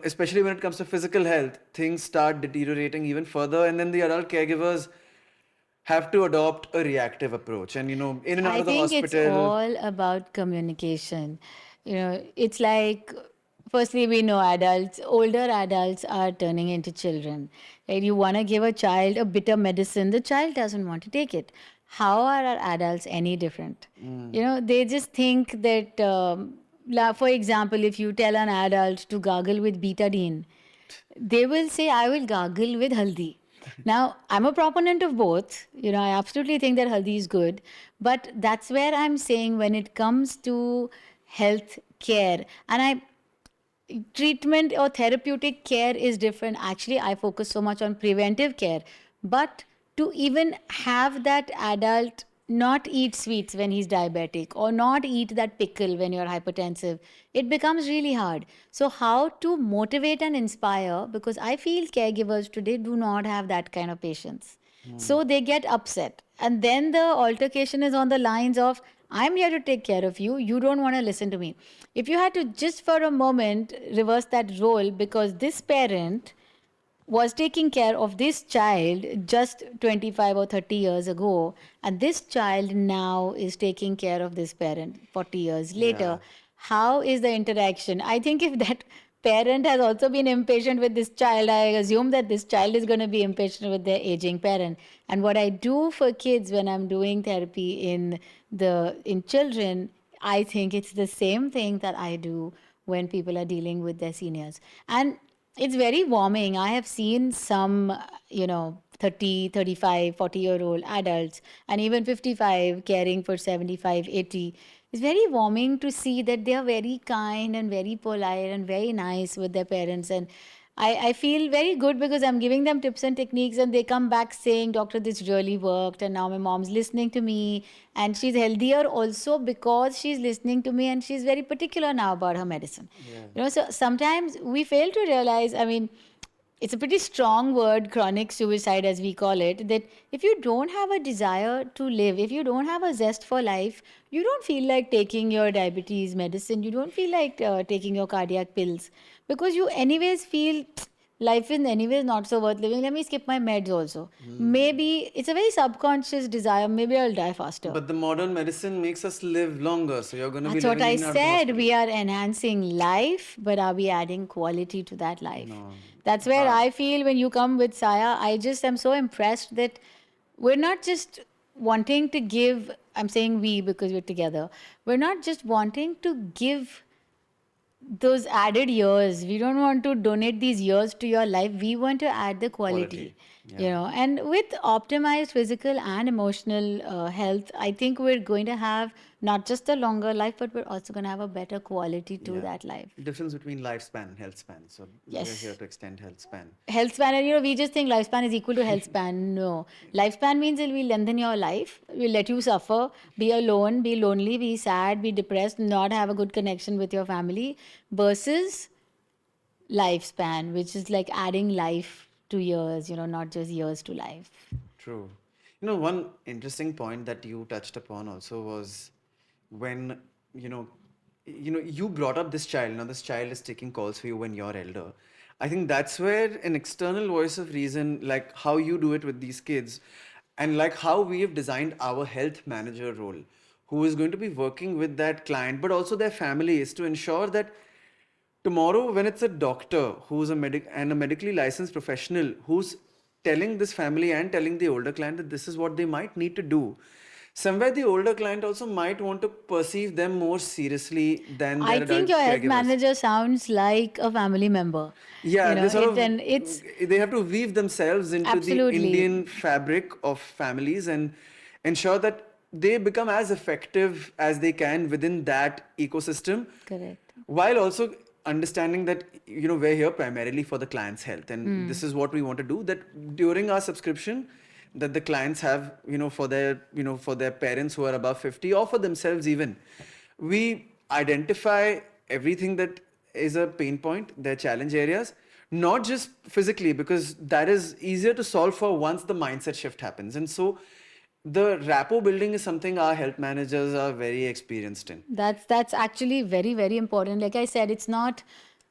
especially when it comes to physical health, things start deteriorating even further. And then the adult caregivers have to adopt a reactive approach. And, in and out I of the think it's hospital. all about communication. It's like, firstly, we know older adults are turning into children. Right? You want to give a child a bitter medicine, the child doesn't want to take it. How are our adults any different? They just think that, for example, if you tell an adult to gargle with betadine, they will say, I will gargle with haldi. Now, I'm a proponent of both. I absolutely think that haldi is good. But that's where I'm saying when it comes to health care, and treatment or therapeutic care is different. Actually, I focus so much on preventive care. But to even have that adult not eat sweets when he's diabetic or not eat that pickle when you're hypertensive, it becomes really hard. So, how to motivate and inspire? Because I feel caregivers today do not have that kind of patience. So they get upset. And then the altercation is on the lines of, I'm here to take care of you. You don't want to listen to me. If you had to just for a moment reverse that role, because this parent was taking care of this child just 25 or 30 years ago, and this child now is taking care of this parent 40 years Yeah. later, how is the interaction? I think if that parent has also been impatient with this child, I assume that this child is going to be impatient with their aging parent. And what I do for kids when I'm doing therapy in children, I think it's the same thing that I do when people are dealing with their seniors. And it's very warming. I have seen some, 30, 35, 40-year-old adults and even 55 caring for 75, 80. It's very warming to see that they are very kind and very polite and very nice with their parents. And I feel very good because I'm giving them tips and techniques, and they come back saying, Doctor, this really worked. And now my mom's listening to me. And she's healthier also because she's listening to me, and she's very particular now about her medicine. Yeah. So sometimes we fail to realize, I mean, it's a pretty strong word, chronic suicide, as we call it, that if you don't have a desire to live, if you don't have a zest for life, you don't feel like taking your diabetes medicine, you don't feel like taking your cardiac pills, because you, anyways, feel life is anyways not so worth living. Let me skip my meds also. Maybe it's a very subconscious desire. Maybe I'll die faster. But the modern medicine makes us live longer, so you're going to be That's what living I in and out of the said. hospital. We are enhancing life, but are we adding quality to that life? No. That's where I feel when you come with Saya, I just am so impressed that we're not just wanting to give, I'm saying we because we're together, we're not just wanting to give those added years. We don't want to donate these years to your life. We want to add the quality. Yeah. And with optimized physical and emotional health, I think we're going to have not just a longer life, but we're also going to have a better quality to Yeah. that life. Difference between lifespan, health span. So we're Yes. here to extend health span. Health span, and we just think lifespan is equal to health span. No. Lifespan means it will lengthen your life, will let you suffer, be alone, be lonely, be sad, be depressed, not have a good connection with your family, versus lifespan, which is like adding life to years, not just years to life. True. One interesting point that you touched upon also was when, you brought up this child. Now this child is taking calls for you when you're elder. I think that's where an external voice of reason, like how you do it with these kids, and like how we have designed our health manager role, who is going to be working with that client, but also their family, is to ensure that tomorrow when it's a doctor who's a medically licensed professional who's telling this family and telling the older client that this is what they might need to do, somewhere the older client also might want to perceive them more seriously than I their adult think your health caregivers. manager sounds like a family member. Yeah, they sort of and it's they have to weave themselves into the absolutely Indian fabric of families and ensure that they become as effective as they can within that ecosystem, correct. while also understanding that we're here primarily for the client's health, and this is what we want to do, that during our subscription that the clients have, for their parents who are above 50 or for themselves even, we identify everything that is a pain point, their challenge areas, not just physically, because that is easier to solve for once the mindset shift happens. And so the rapport building is something our health managers are very experienced in. That's actually very, very important. Like I said, it's not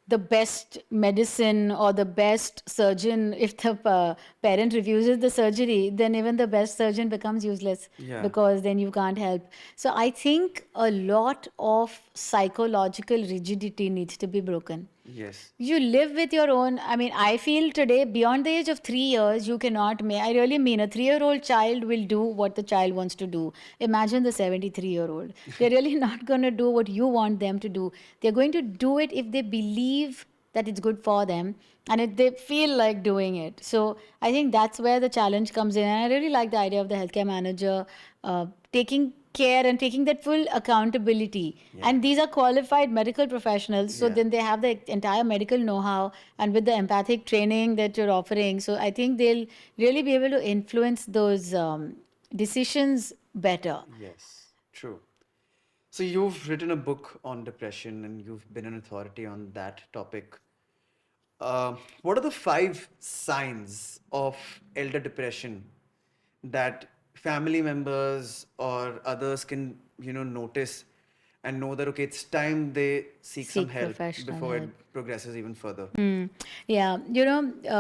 the best medicine or the best surgeon. If the parent refuses the surgery, then even the best surgeon becomes useless, Yeah. because then you can't help. So I think a lot of psychological rigidity needs to be broken. Yes. You live with your own. I mean, I feel today, beyond the age of 3 years, you cannot make. I really mean, a 3-year-old child will do what the child wants to do. Imagine the 73-year-old. They're really not going to do what you want them to do. They're going to do it if they believe that it's good for them and if they feel like doing it. So I think that's where the challenge comes in. And I really like the idea of the healthcare manager taking care and taking that full accountability. Yeah. And these are qualified medical professionals, so Yeah. then they have the entire medical know-how, and with the empathic training that you're offering, so I think they'll really be able to influence those decisions better. Yes, true. So you've written a book on depression and you've been an authority on that topic. What are the 5 signs of elder depression that family members or others can, notice and know that, okay, it's time they seek some Seek help professional before help. it progresses even further. Yeah,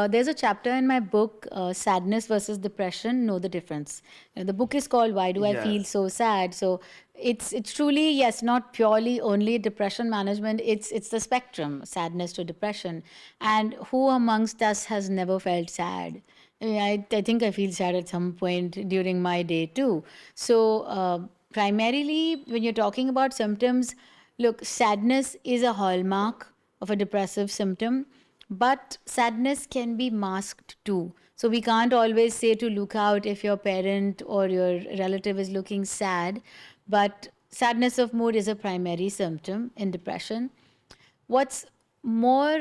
there's a chapter in my book, Sadness versus Depression, Know the Difference. The book is called Why Do I Feel Yes. So Sad? So it's truly, yes, not purely only depression management. It's the spectrum, sadness to depression. And who amongst us has never felt sad? I think I feel sad at some point during my day too. So primarily, when you're talking about symptoms, look, sadness is a hallmark of a depressive symptom, but sadness can be masked too. So we can't always say to look out if your parent or your relative is looking sad, but sadness of mood is a primary symptom in depression. What's more,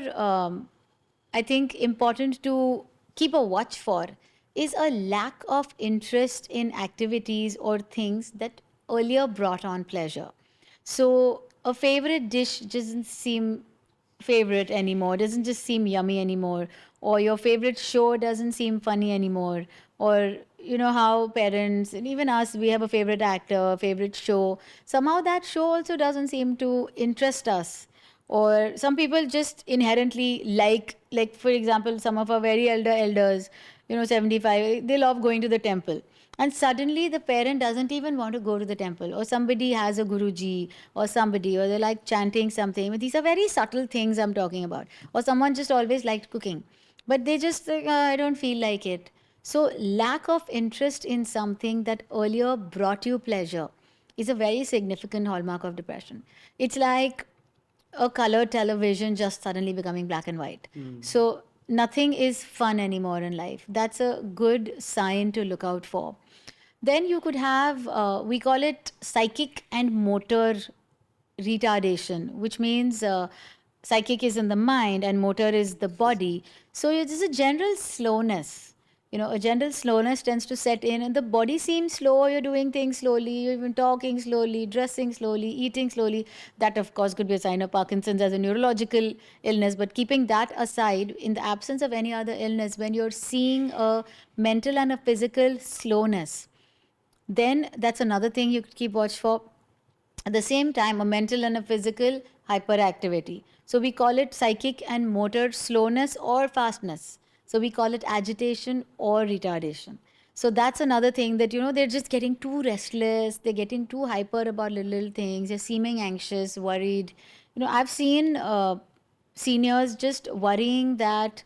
I think, important to keep a watch for is a lack of interest in activities or things that earlier brought on pleasure. So a favorite dish doesn't seem favorite anymore, doesn't just seem yummy anymore, or your favorite show doesn't seem funny anymore, or you know how parents and even us, we have a favorite actor, favorite show. Somehow that show also doesn't seem to interest us, or some people just inherently like for example, some of our very elder elders, 75, they love going to the temple, and suddenly the parent doesn't even want to go to the temple, or somebody has a guruji or somebody, or they like chanting something. But these are very subtle things I'm talking about. Or someone just always liked cooking, but they just like, I don't feel like it. So lack of interest in something that earlier brought you pleasure is a very significant hallmark of depression. It's like a color television just suddenly becoming black and white. So nothing is fun anymore in life. That's a good sign to look out for. Then you could have, we call it psychic and motor retardation, which means psychic is in the mind and motor is the body. So there's a general slowness. A general slowness tends to set in, and the body seems slow. You're doing things slowly, you're even talking slowly, dressing slowly, eating slowly. That, of course, could be a sign of Parkinson's as a neurological illness. But keeping that aside, in the absence of any other illness, when you're seeing a mental and a physical slowness, then that's another thing you could keep watch for. At the same time, a mental and a physical hyperactivity. So we call it psychic and motor slowness or fastness. So we call it agitation or retardation. So that's another thing that, they're just getting too restless. They're getting too hyper about little things. They're seeming anxious, worried. I've seen seniors just worrying that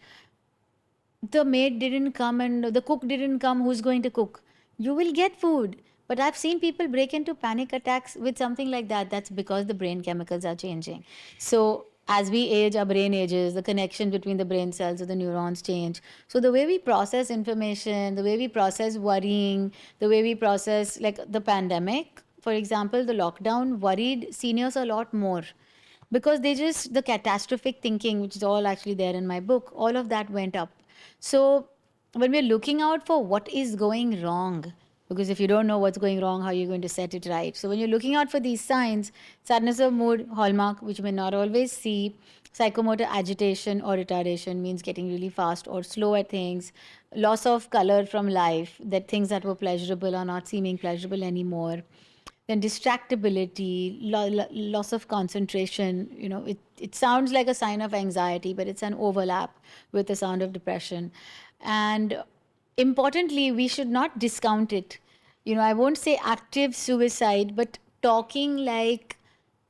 the maid didn't come and the cook didn't come, who's going to cook? You will get food. But I've seen people break into panic attacks with something like that. That's because the brain chemicals are changing. So as we age, our brain ages, the connection between the brain cells or the neurons change. So the way we process information, the way we process worrying, the way we process, like the pandemic, for example, the lockdown worried seniors a lot more, because the catastrophic thinking, which is all actually there in my book, all of that went up. So when we're looking out for what is going wrong, because if you don't know what's going wrong, how are you going to set it right? So when you're looking out for these signs, sadness of mood, hallmark, which you may not always see, psychomotor agitation or retardation means getting really fast or slow at things, loss of color from life, that things that were pleasurable are not seeming pleasurable anymore. Then distractibility, loss of concentration. It sounds like a sign of anxiety, but it's an overlap with the sound of depression. And importantly, we should not discount it. I won't say active suicide, but talking like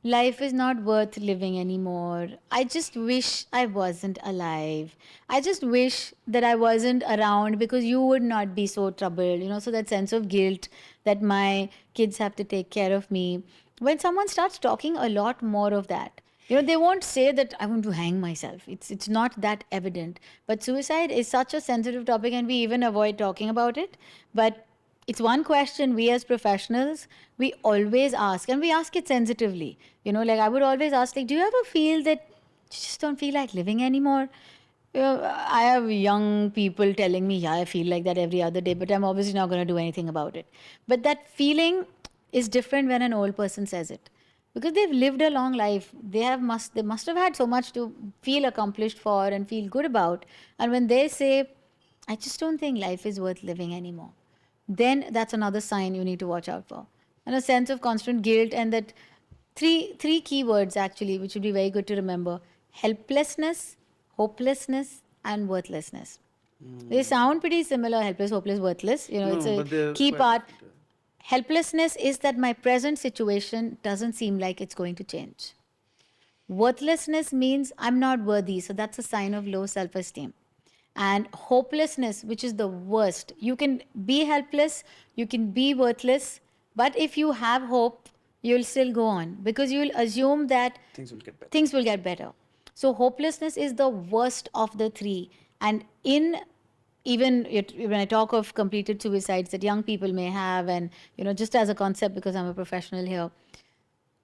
life is not worth living anymore. I just wish I wasn't alive. I just wish that I wasn't around because you would not be so troubled. So that sense of guilt that my kids have to take care of me. When someone starts talking a lot more of that, they won't say that I want to hang myself. It's not that evident. But suicide is such a sensitive topic, and we even avoid talking about it. But it's one question we as professionals, we always ask, and we ask it sensitively. Like I would always ask, like, do you ever feel that you just don't feel like living anymore? I have young people telling me, yeah, I feel like that every other day, but I'm obviously not going to do anything about it. But that feeling is different when an old person says it, because they've lived a long life. They must have had so much to feel accomplished for and feel good about. And when they say, I just don't think life is worth living anymore, then that's another sign you need to watch out for. And a sense of constant guilt, and that three keywords actually, which would be very good to remember: helplessness, hopelessness, and worthlessness. They sound pretty similar: helpless, hopeless, worthless. It's No, a but they're key quite part. different. Helplessness is that my present situation doesn't seem like it's going to change. Worthlessness means I'm not worthy, so that's a sign of low self esteem. And hopelessness, which is the worst, you can be helpless, you can be worthless, but if you have hope, you'll still go on because you'll assume that Things will get better. things will get better. So hopelessness is the worst of the three. And in even when I talk of completed suicides that young people may have, and just as a concept, because I'm a professional here,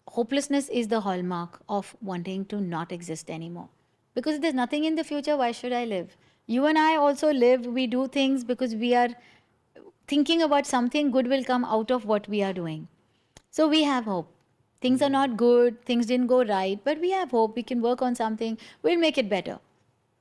hopelessness is the hallmark of wanting to not exist anymore. Because if there's nothing in the future, why should I live? You and I also live, we do things because we are thinking about something good will come out of what we are doing. So we have hope. Things are not good, things didn't go right, but we have hope. We can work on something, we'll make it better.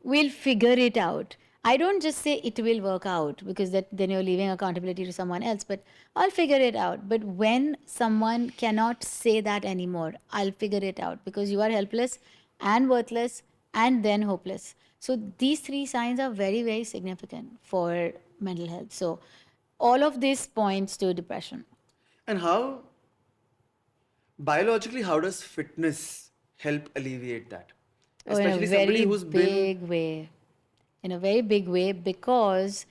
We'll figure it out. I don't just say it will work out because then you're leaving accountability to someone else, but I'll figure it out. But when someone cannot say that anymore, I'll figure it out because you are helpless and worthless and then hopeless. So these three signs are very, very significant for mental health. So all of this points to depression. And biologically, how does fitness help alleviate that? Oh, in a Especially somebody very who's been. big way. In a very big way, because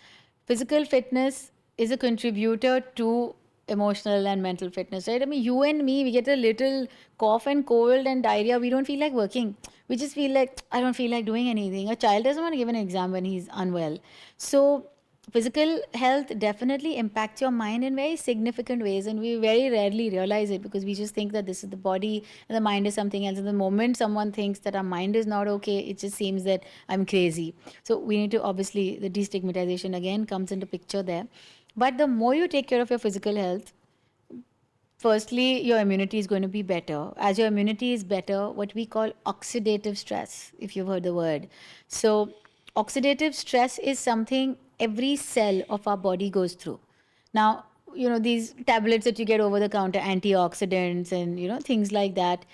physical fitness is a contributor to emotional and mental fitness, right? I mean, you and me, we get a little cough and cold and diarrhea. We don't feel like working. We just feel like, I don't feel like doing anything. A child doesn't want to give an exam when he's unwell. So, physical health definitely impacts your mind in very significant ways, and we very rarely realize it because we just think that this is the body and the mind is something else. And the moment someone thinks that our mind is not okay, it just seems that I'm crazy. So we need to, obviously, the destigmatization again comes into picture there. But the more you take care of your physical health, firstly, your immunity is going to be better. As your immunity is better, what we call oxidative stress, if you've heard the word. So, oxidative stress is something every cell of our body goes through. Now, these tablets that you get over the counter, antioxidants and, things like that,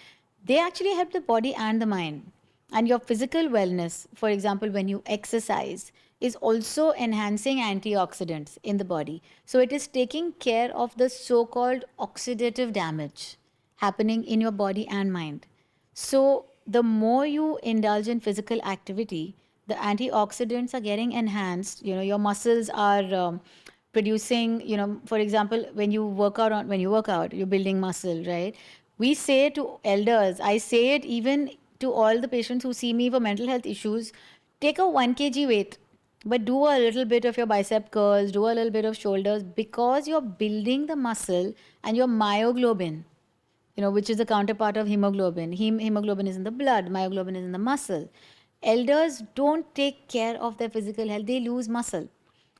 they actually help the body and the mind. And your physical wellness, for example, when you exercise, is also enhancing antioxidants in the body. So it is taking care of the so called oxidative damage happening in your body and mind. So the more you indulge in physical activity, the antioxidants are getting enhanced. Your muscles are producing. For example, when you work out, you're building muscle, right? We say to elders, I say it even to all the patients who see me for mental health issues, take a 1 kg weight, but do a little bit of your bicep curls, do a little bit of shoulders, because you're building the muscle and your myoglobin, which is the counterpart of hemoglobin. Hemoglobin is in the blood, myoglobin is in the muscle. Elders don't take care of their physical health, they lose muscle.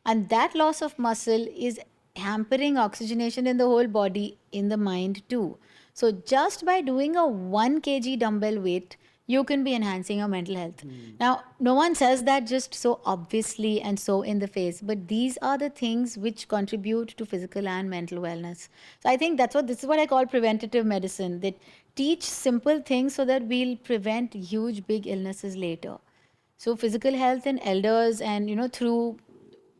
And that loss of muscle is hampering oxygenation in the whole body, in the mind too. So, just by doing a 1 kg dumbbell weight, you can be enhancing your mental health. Now, no one says that just so obviously and so in the face, but these are the things which contribute to physical and mental wellness. So I think this is what I call preventative medicine, that teach simple things so that we'll prevent huge big illnesses later. So physical health in elders, and through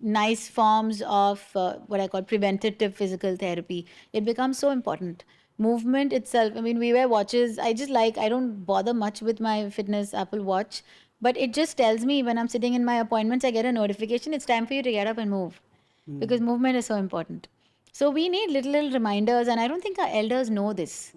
nice forms of what I call preventative physical therapy, it becomes so important. Movement itself, I mean, we wear watches. I don't bother much with my fitness Apple Watch, but it just tells me when I'm sitting in my appointments, I get a notification, it's time for you to get up and move, because movement is so important. So we need little reminders, and I don't think our elders know this.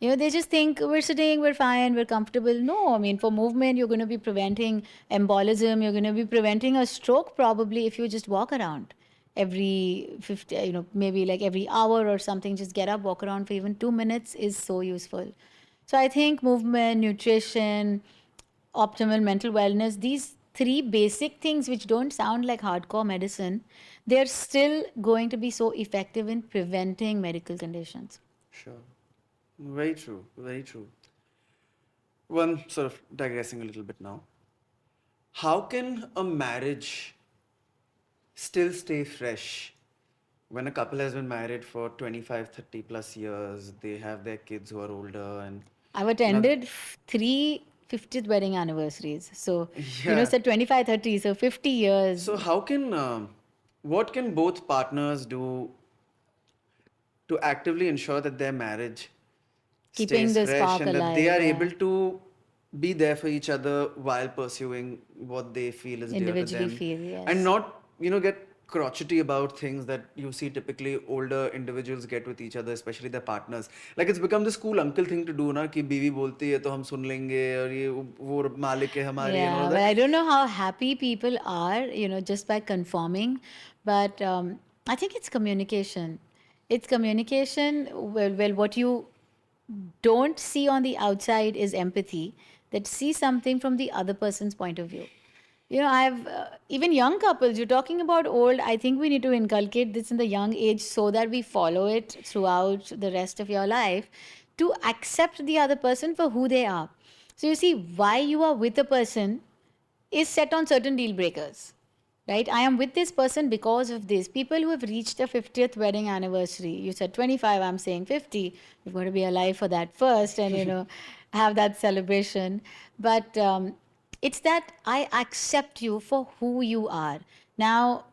Yeah. They just think we're sitting, we're fine, we're comfortable. No, I mean, for movement, you're going to be preventing embolism, you're going to be preventing a stroke probably if you just walk around every 50, maybe like every hour or something. Just get up, walk around for even 2 minutes is so useful. So I think movement, nutrition, optimal mental wellness, these three basic things which don't sound like hardcore medicine, they're still going to be so effective in preventing medical conditions. Sure. Very true. Very true. One sort of digressing a little bit now. How can a marriage still stay fresh when a couple has been married for 25, 30 plus years, they have their kids who are older, and I've you know, attended three 50th wedding anniversaries. So, yeah. so 25, 30, so 50 years, So how can what can both partners do to actively ensure that their marriage keeping stays the fresh spark and that they alive, are able to be there for each other while pursuing what they feel is dear to individually them, feel, and yes. not get crotchety about things that you see typically older individuals get with each other, especially their partners. Like it's become this cool uncle thing to do ना कि बीवी बोलती है तो हम सुन लेंगे और ये वो मालिक है हमारी and all Yeah, of but that. I don't know how happy people are, just by conforming. But I think it's communication. It's communication. Well, what you don't see on the outside is empathy, that see something from the other person's point of view. I've even young couples, you're talking about old, I think we need to inculcate this in the young age so that we follow it throughout the rest of your life, to accept the other person for who they are. So you see, why you are with a person is set on certain deal breakers, right? I am with this person because of this. People who have reached a 50th wedding anniversary, you said 25, I'm saying 50. You've got to be alive for that first, and have that celebration. But it's that I accept you for who you are. Now,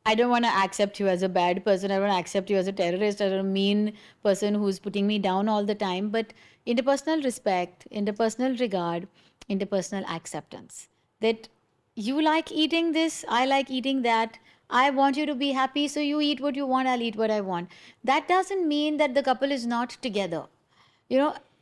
I don't want to accept you as a bad person. I don't want to accept you as a terrorist or a mean person who's putting me down all the time. But interpersonal respect, interpersonal regard, interpersonal acceptance. That you like eating this, I like eating that. I want you to be happy, so you eat what you want, I'll eat what I want. That doesn't mean that the couple is not together.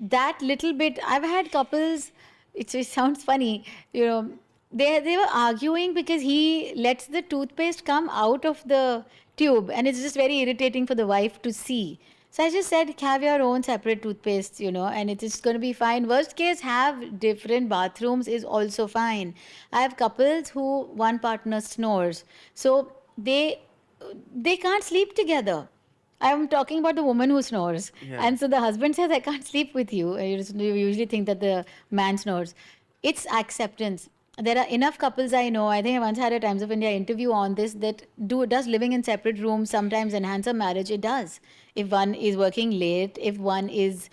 That little bit, I've had couples, it sounds funny, they were arguing because he lets the toothpaste come out of the tube, and it's just very irritating for the wife to see. So I just said, have your own separate toothpaste, and it is going to be fine. Worst case, have different bathrooms is also fine. I have couples who one partner snores, so they can't sleep together. I'm talking about the woman who snores. Yeah. And so the husband says, I can't sleep with you. You usually think that the man snores. It's acceptance. There are enough couples I know. I think I once had a Times of India interview on this, that does living in separate rooms sometimes enhance a marriage? It does. If one is working late, if one is,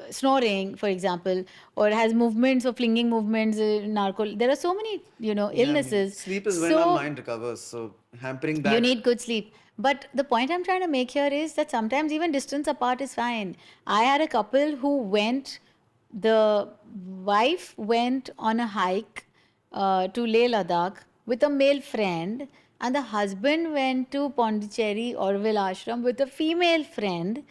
snoring, for example, or has movements or flinging movements, narco. There are so many, Yeah, I mean, illnesses. sleep is when our So mind recovers. So hampering you that. need good sleep. But the point I'm trying to make here is that sometimes even distance apart is fine. I had a couple who the wife went on a hike to Leh Ladakh with a male friend, and the husband went to Pondicherry Orville Ashram with a female friend.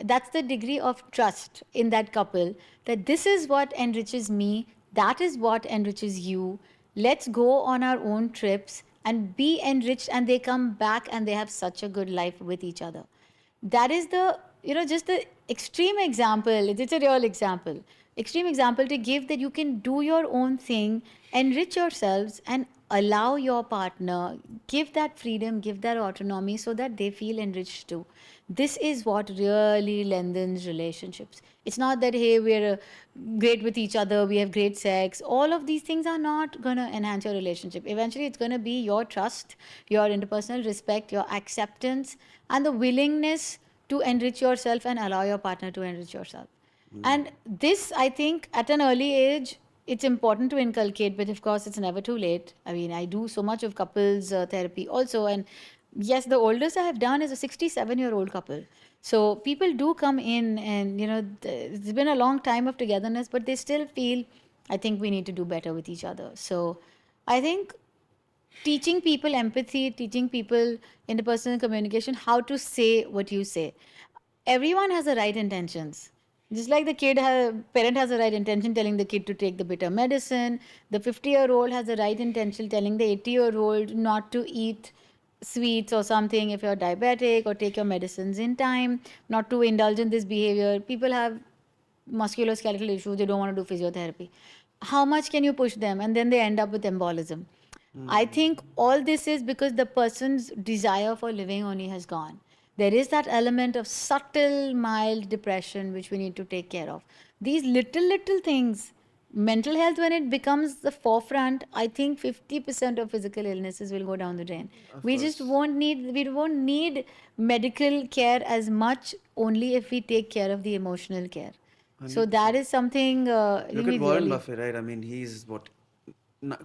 That's the degree of trust in that couple, that this is what enriches me, that is what enriches you. Let's go on our own trips and be enriched, and they come back and they have such a good life with each other. That is the, just the extreme example. It's a real example, extreme example to give, that you can do your own thing, enrich yourselves, and allow your partner, give that freedom, give that autonomy, so that they feel enriched too. This is what really lengthens relationships. It's not that, hey, we're great with each other, we have great sex. All of these things are not going to enhance your relationship. Eventually, it's going to be your trust, your interpersonal respect, your acceptance, and the willingness to enrich yourself and allow your partner to enrich yourself. And this, I think, at an early age, it's important to inculcate, but of course, it's never too late. I mean, I do so much of couples therapy also. And yes, the oldest I have done is a 67-year-old couple. So people do come in, and, it's been a long time of togetherness, but they still feel, I think we need to do better with each other. So I think teaching people empathy, teaching people interpersonal communication, how to say what you say. Everyone has the right intentions. Just like the parent has the right intention telling the kid to take the bitter medicine, the 50-year-old has the right intention telling the 80-year-old not to eat sweets or something if you're diabetic, or take your medicines in time, not to indulge in this behavior. People have musculoskeletal issues, they don't want to do physiotherapy. How much can you push them? And then they end up with embolism. I think all this is because the person's desire for living only has gone. There is that element of subtle, mild depression which we need to take care of. These little things, mental health, when it becomes the forefront, I think 50% of physical illnesses will go down the drain. We just won't need medical care as much, only if we take care of the emotional care. So that is something Look we at Warren really. Buffett, right? I mean, he's what,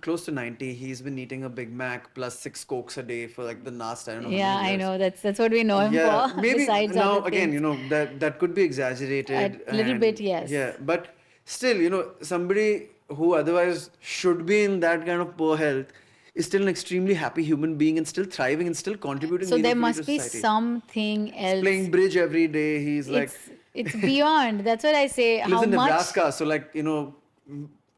close to 90. He's been eating a Big Mac plus 6 Cokes a day for like the last, I don't know how Yeah, many I years. know, that's what we know him Yeah, for. maybe Besides now other again, things, that could be exaggerated a little bit, and yes. yeah, but still, somebody who otherwise should be in that kind of poor health is still an extremely happy human being and still thriving and still contributing So there meaningfully to must be society. something He's else. playing bridge every day. He's like It's beyond. That's what I say. he lives How in much? Nebraska, so like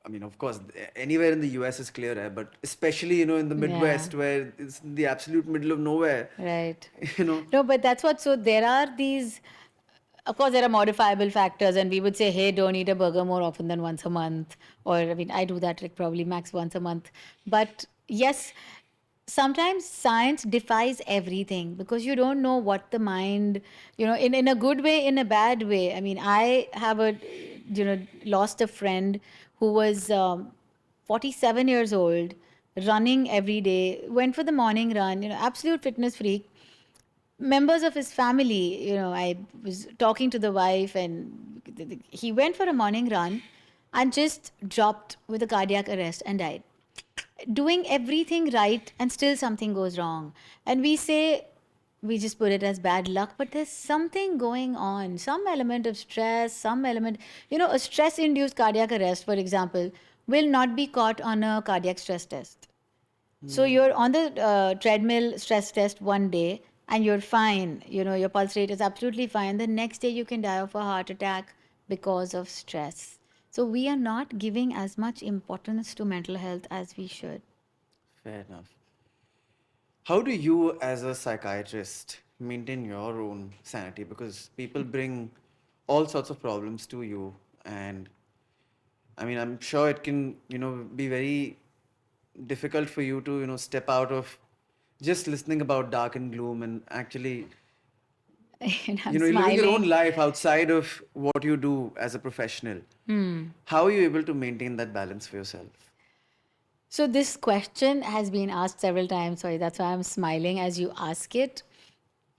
I mean, of course, anywhere in the US is clear air, but especially in the Midwest Yeah. where it's in the absolute middle of nowhere, Right. you know. No, but that's what. So there are these. Of course, there are modifiable factors, and we would say, hey, don't eat a burger more often than once a month. Or, I mean, I do that like probably max once a month. But yes, sometimes science defies everything because you don't know what the mind, in a good way, in a bad way. I mean, I have lost a friend who was 47 years old, running every day, went for the morning run, absolute fitness freak. Members of his family, I was talking to the wife, and he went for a morning run and just dropped with a cardiac arrest and died. Doing everything right, and still something goes wrong. And we just put it as bad luck, but there's something going on, some element of stress, some element, a stress induced cardiac arrest, for example, will not be caught on a cardiac stress test. So you're on the treadmill stress test one day and you're fine. Your pulse rate is absolutely fine. The next day you can die of a heart attack because of stress. So we are not giving as much importance to mental health as we should. Fair enough. How do you, as a psychiatrist, maintain your own sanity? Because people bring all sorts of problems to you, and I mean, I'm sure it can, be very difficult for you to, step out of just listening about dark and gloom and actually, And I'm you're living your own smiling. life outside of what you do as a professional. How are you able to maintain that balance for yourself? So this question has been asked several times. Sorry, that's why I'm smiling as you ask it.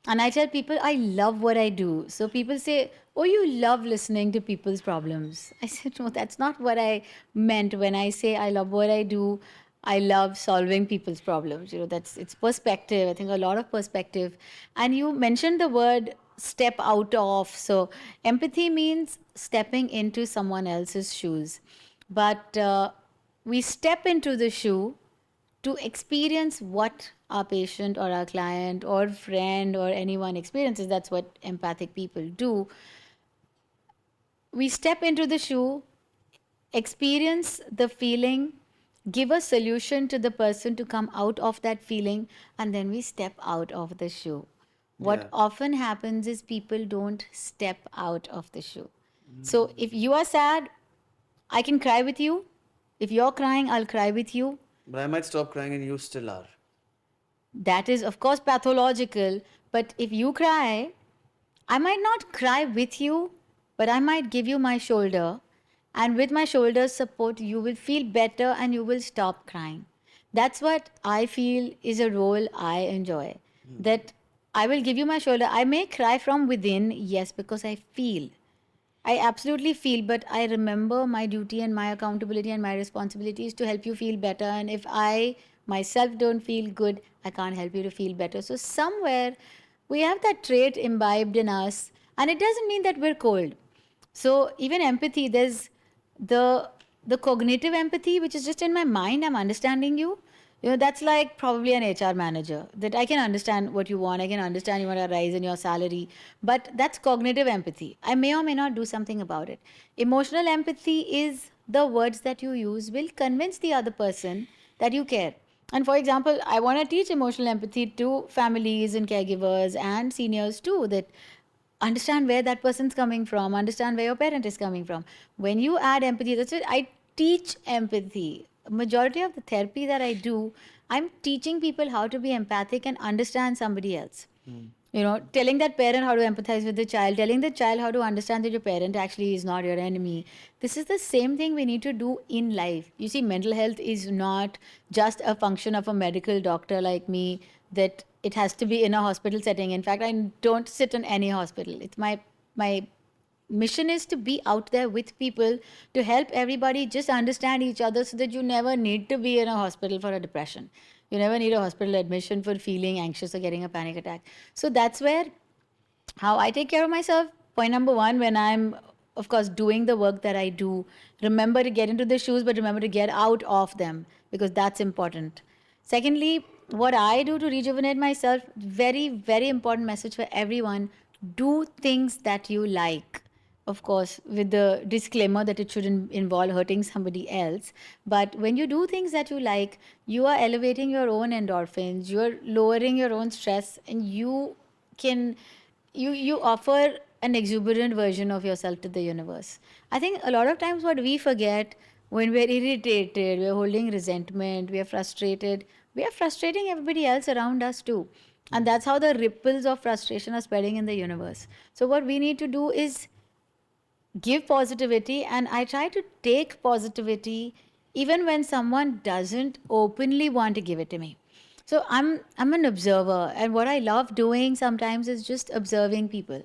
And I tell people I love what I do. So people say, "Oh, you love listening to people's problems." I said, "No, that's not what I meant when I say I love what I do. I love solving people's problems." It's perspective. I think a lot of perspective. And you mentioned the word step out of. So empathy means stepping into someone else's shoes. But we step into the shoe to experience what our patient or our client or friend or anyone experiences. That's what empathic people do. We step into the shoe, experience the feeling, give a solution to the person to come out of that feeling, and then we step out of the shoe. What Yeah. often happens is people don't step out of the shoe. So if you are sad, I can cry with you. If you're crying, I'll cry with you. But I might stop crying and you still are. That is, of course, pathological. But if you cry, I might not cry with you, but I might give you my shoulder. And with my shoulder support, you will feel better and you will stop crying. That's what I feel is a role I enjoy. That I will give you my shoulder. I may cry from within, yes, because I feel. I absolutely feel, but I remember my duty and my accountability and my responsibility is to help you feel better. And if I myself don't feel good, I can't help you to feel better. So, somewhere we have that trait imbibed in us, and it doesn't mean that we're cold. So, even empathy, there's the the cognitive empathy, which is just in my mind, I'm understanding you. That's like probably an HR manager, that I can understand what you want. I can understand you want a rise in your salary, but that's cognitive empathy. I may or may not do something about it. Emotional empathy is the words that you use will convince the other person that you care. And for example, I want to teach emotional empathy to families and caregivers and seniors too, that understand where that person's coming from, understand where your parent is coming from. When you add empathy, that's it. I teach empathy. Majority of the therapy that I do, I'm teaching people how to be empathic and understand somebody else. Telling that parent how to empathize with the child, telling the child how to understand that your parent actually is not your enemy. This is the same thing we need to do in life. You see, mental health is not just a function of a medical doctor like me, that it has to be in a hospital setting. In fact, I don't sit in any hospital. It's my mission is to be out there with people, to help everybody just understand each other, so that you never need to be in a hospital for a depression. You never need a hospital admission for feeling anxious or getting a panic attack. So that's where how I take care of myself. Point number one, when I'm, of course, doing the work that I do, remember to get into the shoes, but remember to get out of them, because that's important. Secondly, what I do to rejuvenate myself, very, very important message for everyone: do things that you like. Of course, with the disclaimer that it shouldn't involve hurting somebody else. But when you do things that you like, you are elevating your own endorphins, you're lowering your own stress, and can you offer an exuberant version of yourself to the universe. I think a lot of times what we forget, when we're irritated, we're holding resentment, we are frustrating everybody else around us too. And that's how the ripples of frustration are spreading in the universe. So what we need to do is give positivity, and I try to take positivity even when someone doesn't openly want to give it to me. So I'm an observer, and what I love doing sometimes is just observing people.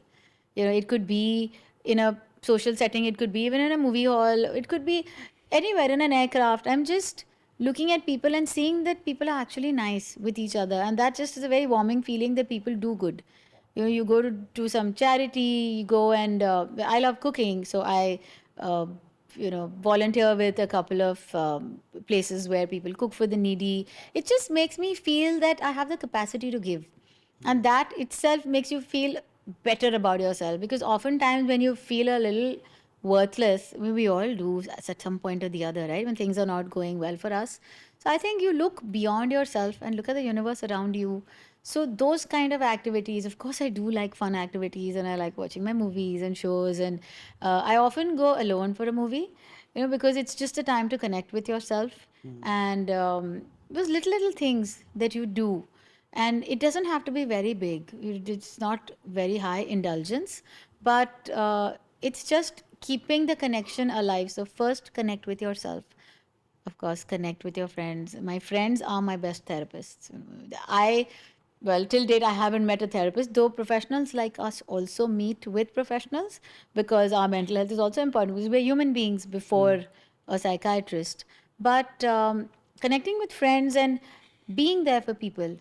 It could be in a social setting, it could be even in a movie hall, it could be anywhere in an aircraft. I'm just looking at people and seeing that people are actually nice with each other, and that just is a very warming feeling that people do good. You go to do some charity, you go and I love cooking, so I uh, volunteer with a couple of places where people cook for the needy. It just makes me feel that I have the capacity to give, and that itself makes you feel better about yourself, because oftentimes when you feel a little worthless, I mean, we all do at some point or the other, right, when things are not going well for us. So I think you look beyond yourself and look at the universe around you. So those kind of activities, of course, I do like fun activities, and I like watching my movies and shows. And I often go alone for a movie, because it's just a time to connect with yourself. And those little things that you do, and it doesn't have to be very big. It's not very high indulgence, but it's just keeping the connection alive. So first, connect with yourself. Of course, connect with your friends. My friends are my best therapists. Well, till date, I haven't met a therapist, though professionals like us also meet with professionals, because our mental health is also important, because we're human beings before a psychiatrist. But connecting with friends and being there for people,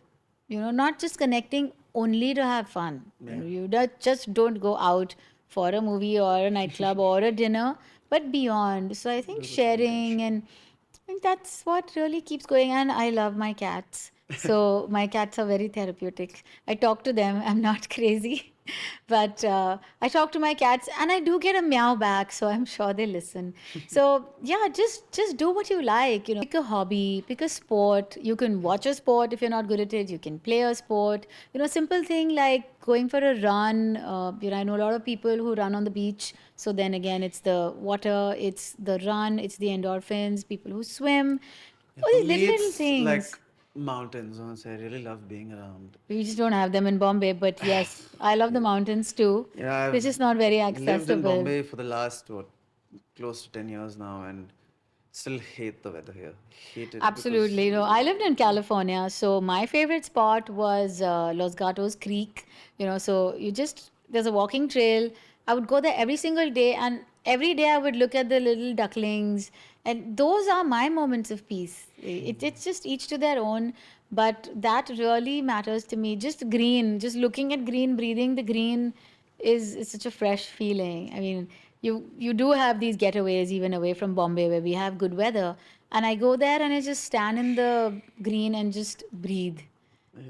not just connecting only to have fun. Just don't go out for a movie or a nightclub or a dinner, but beyond. So I think sharing, and I think that's what really keeps going. And I love my cats. So my cats are very therapeutic. I talk to them. I'm not crazy, but I talk to my cats, and I do get a meow back. So I'm sure they listen. So yeah, just do what you like. Pick a hobby, pick a sport. You can watch a sport if you're not good at it. You can play a sport. Simple thing like going for a run. I know a lot of people who run on the beach. So then again, it's the water, it's the run, it's the endorphins. People who swim. All For these me, little it's like things. mountains. Honestly, I really love being around. We just don't have them in Bombay, but yes, I love the mountains too. Yeah, They're I've just not very lived in accessible. Bombay for the last close to 10 years now, and still hate the weather here. Hate it because Absolutely. I lived in California, so my favorite spot was Los Gatos Creek. So there's a walking trail. I would go there every single day, and every day I would look at the little ducklings, and those are my moments of peace. It's just each to their own, but that really matters to me. Just green, just looking at green, breathing the green is such a fresh feeling. I mean, you do have these getaways even away from Bombay where we have good weather, and I go there and I just stand in the green and just breathe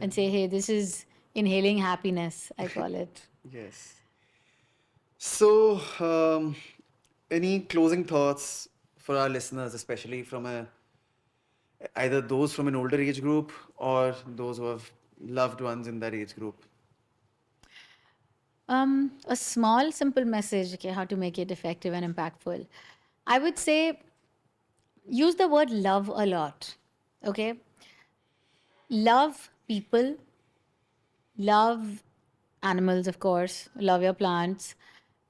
and say, "Hey, this is inhaling happiness." I call it. yes. So, any closing thoughts for our listeners, especially from either those from an older age group or those who have loved ones in that age group? A small, simple message, okay, how to make it effective and impactful. I would say use the word love a lot. Okay, love people, love animals, of course, love your plants,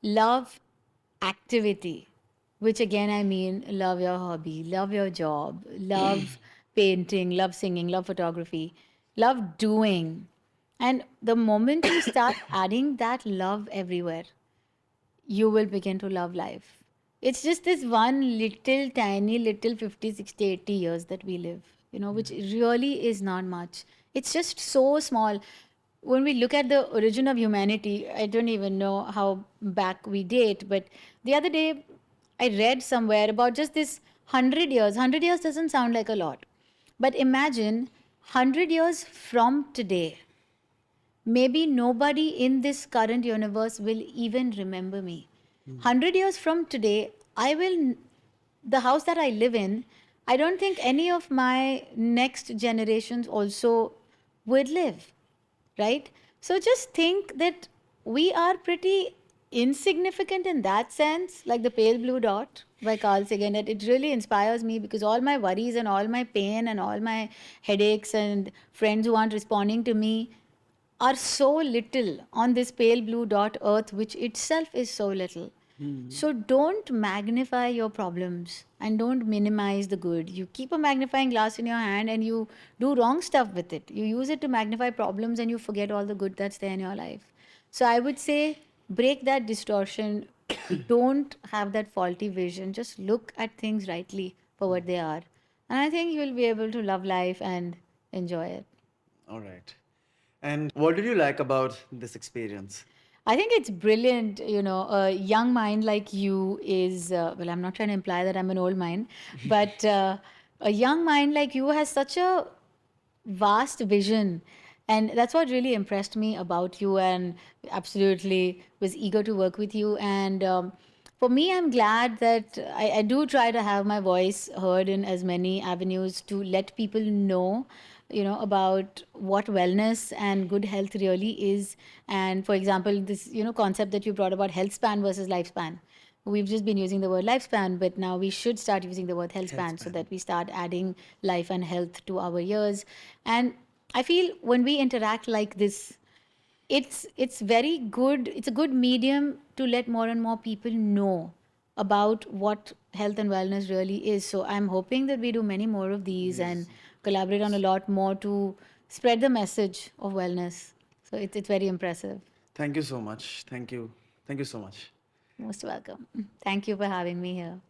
love activity, which again I mean love your hobby, love your job, love painting, love singing, love photography, love doing. And the moment you start adding that love everywhere, you will begin to love life. It's just this one little, tiny, little 50, 60, 80 years that we live, which really is not much. It's just so small. When we look at the origin of humanity, I don't even know how back we date, but the other day I read somewhere about just this 100 years. 100 years doesn't sound like a lot. But imagine 100 years from today, maybe nobody in this current universe will even remember me. 100 years from today, the house that I live in, I don't think any of my next generations also would live, right? So just think that we are pretty insignificant in that sense, like the pale blue dot by Carl Sagan. That it really inspires me because all my worries and all my pain and all my headaches and friends who aren't responding to me are so little on this pale blue dot earth, which itself is so little. So don't magnify your problems and don't minimize the good. You keep a magnifying glass in your hand and you do wrong stuff with it. You use it to magnify problems and you forget all the good that's there in your life. So I would say break that distortion. Don't have that faulty vision. Just look at things rightly for what they are. And I think you will be able to love life and enjoy it. All right. And what did you like about this experience? I think it's brilliant. A young mind like you is, well, I'm not trying to imply that I'm an old mind, but a young mind like you has such a vast vision. And that's what really impressed me about you, and absolutely was eager to work with you. And for me, I'm glad that I do try to have my voice heard in as many avenues to let people know, about what wellness and good health really is. And for example, this, concept that you brought about health span versus lifespan. We've just been using the word lifespan, but now we should start using the word health Health span so span. that we start adding life and health to our years. And I feel when we interact like this, it's very good. It's a good medium to let more and more people know about what health and wellness really is. So I'm hoping that we do many more of these and collaborate on a lot more to spread the message of wellness. So it's very impressive. Thank you so much. Thank you. Thank you so much. Most welcome. Thank you for having me here.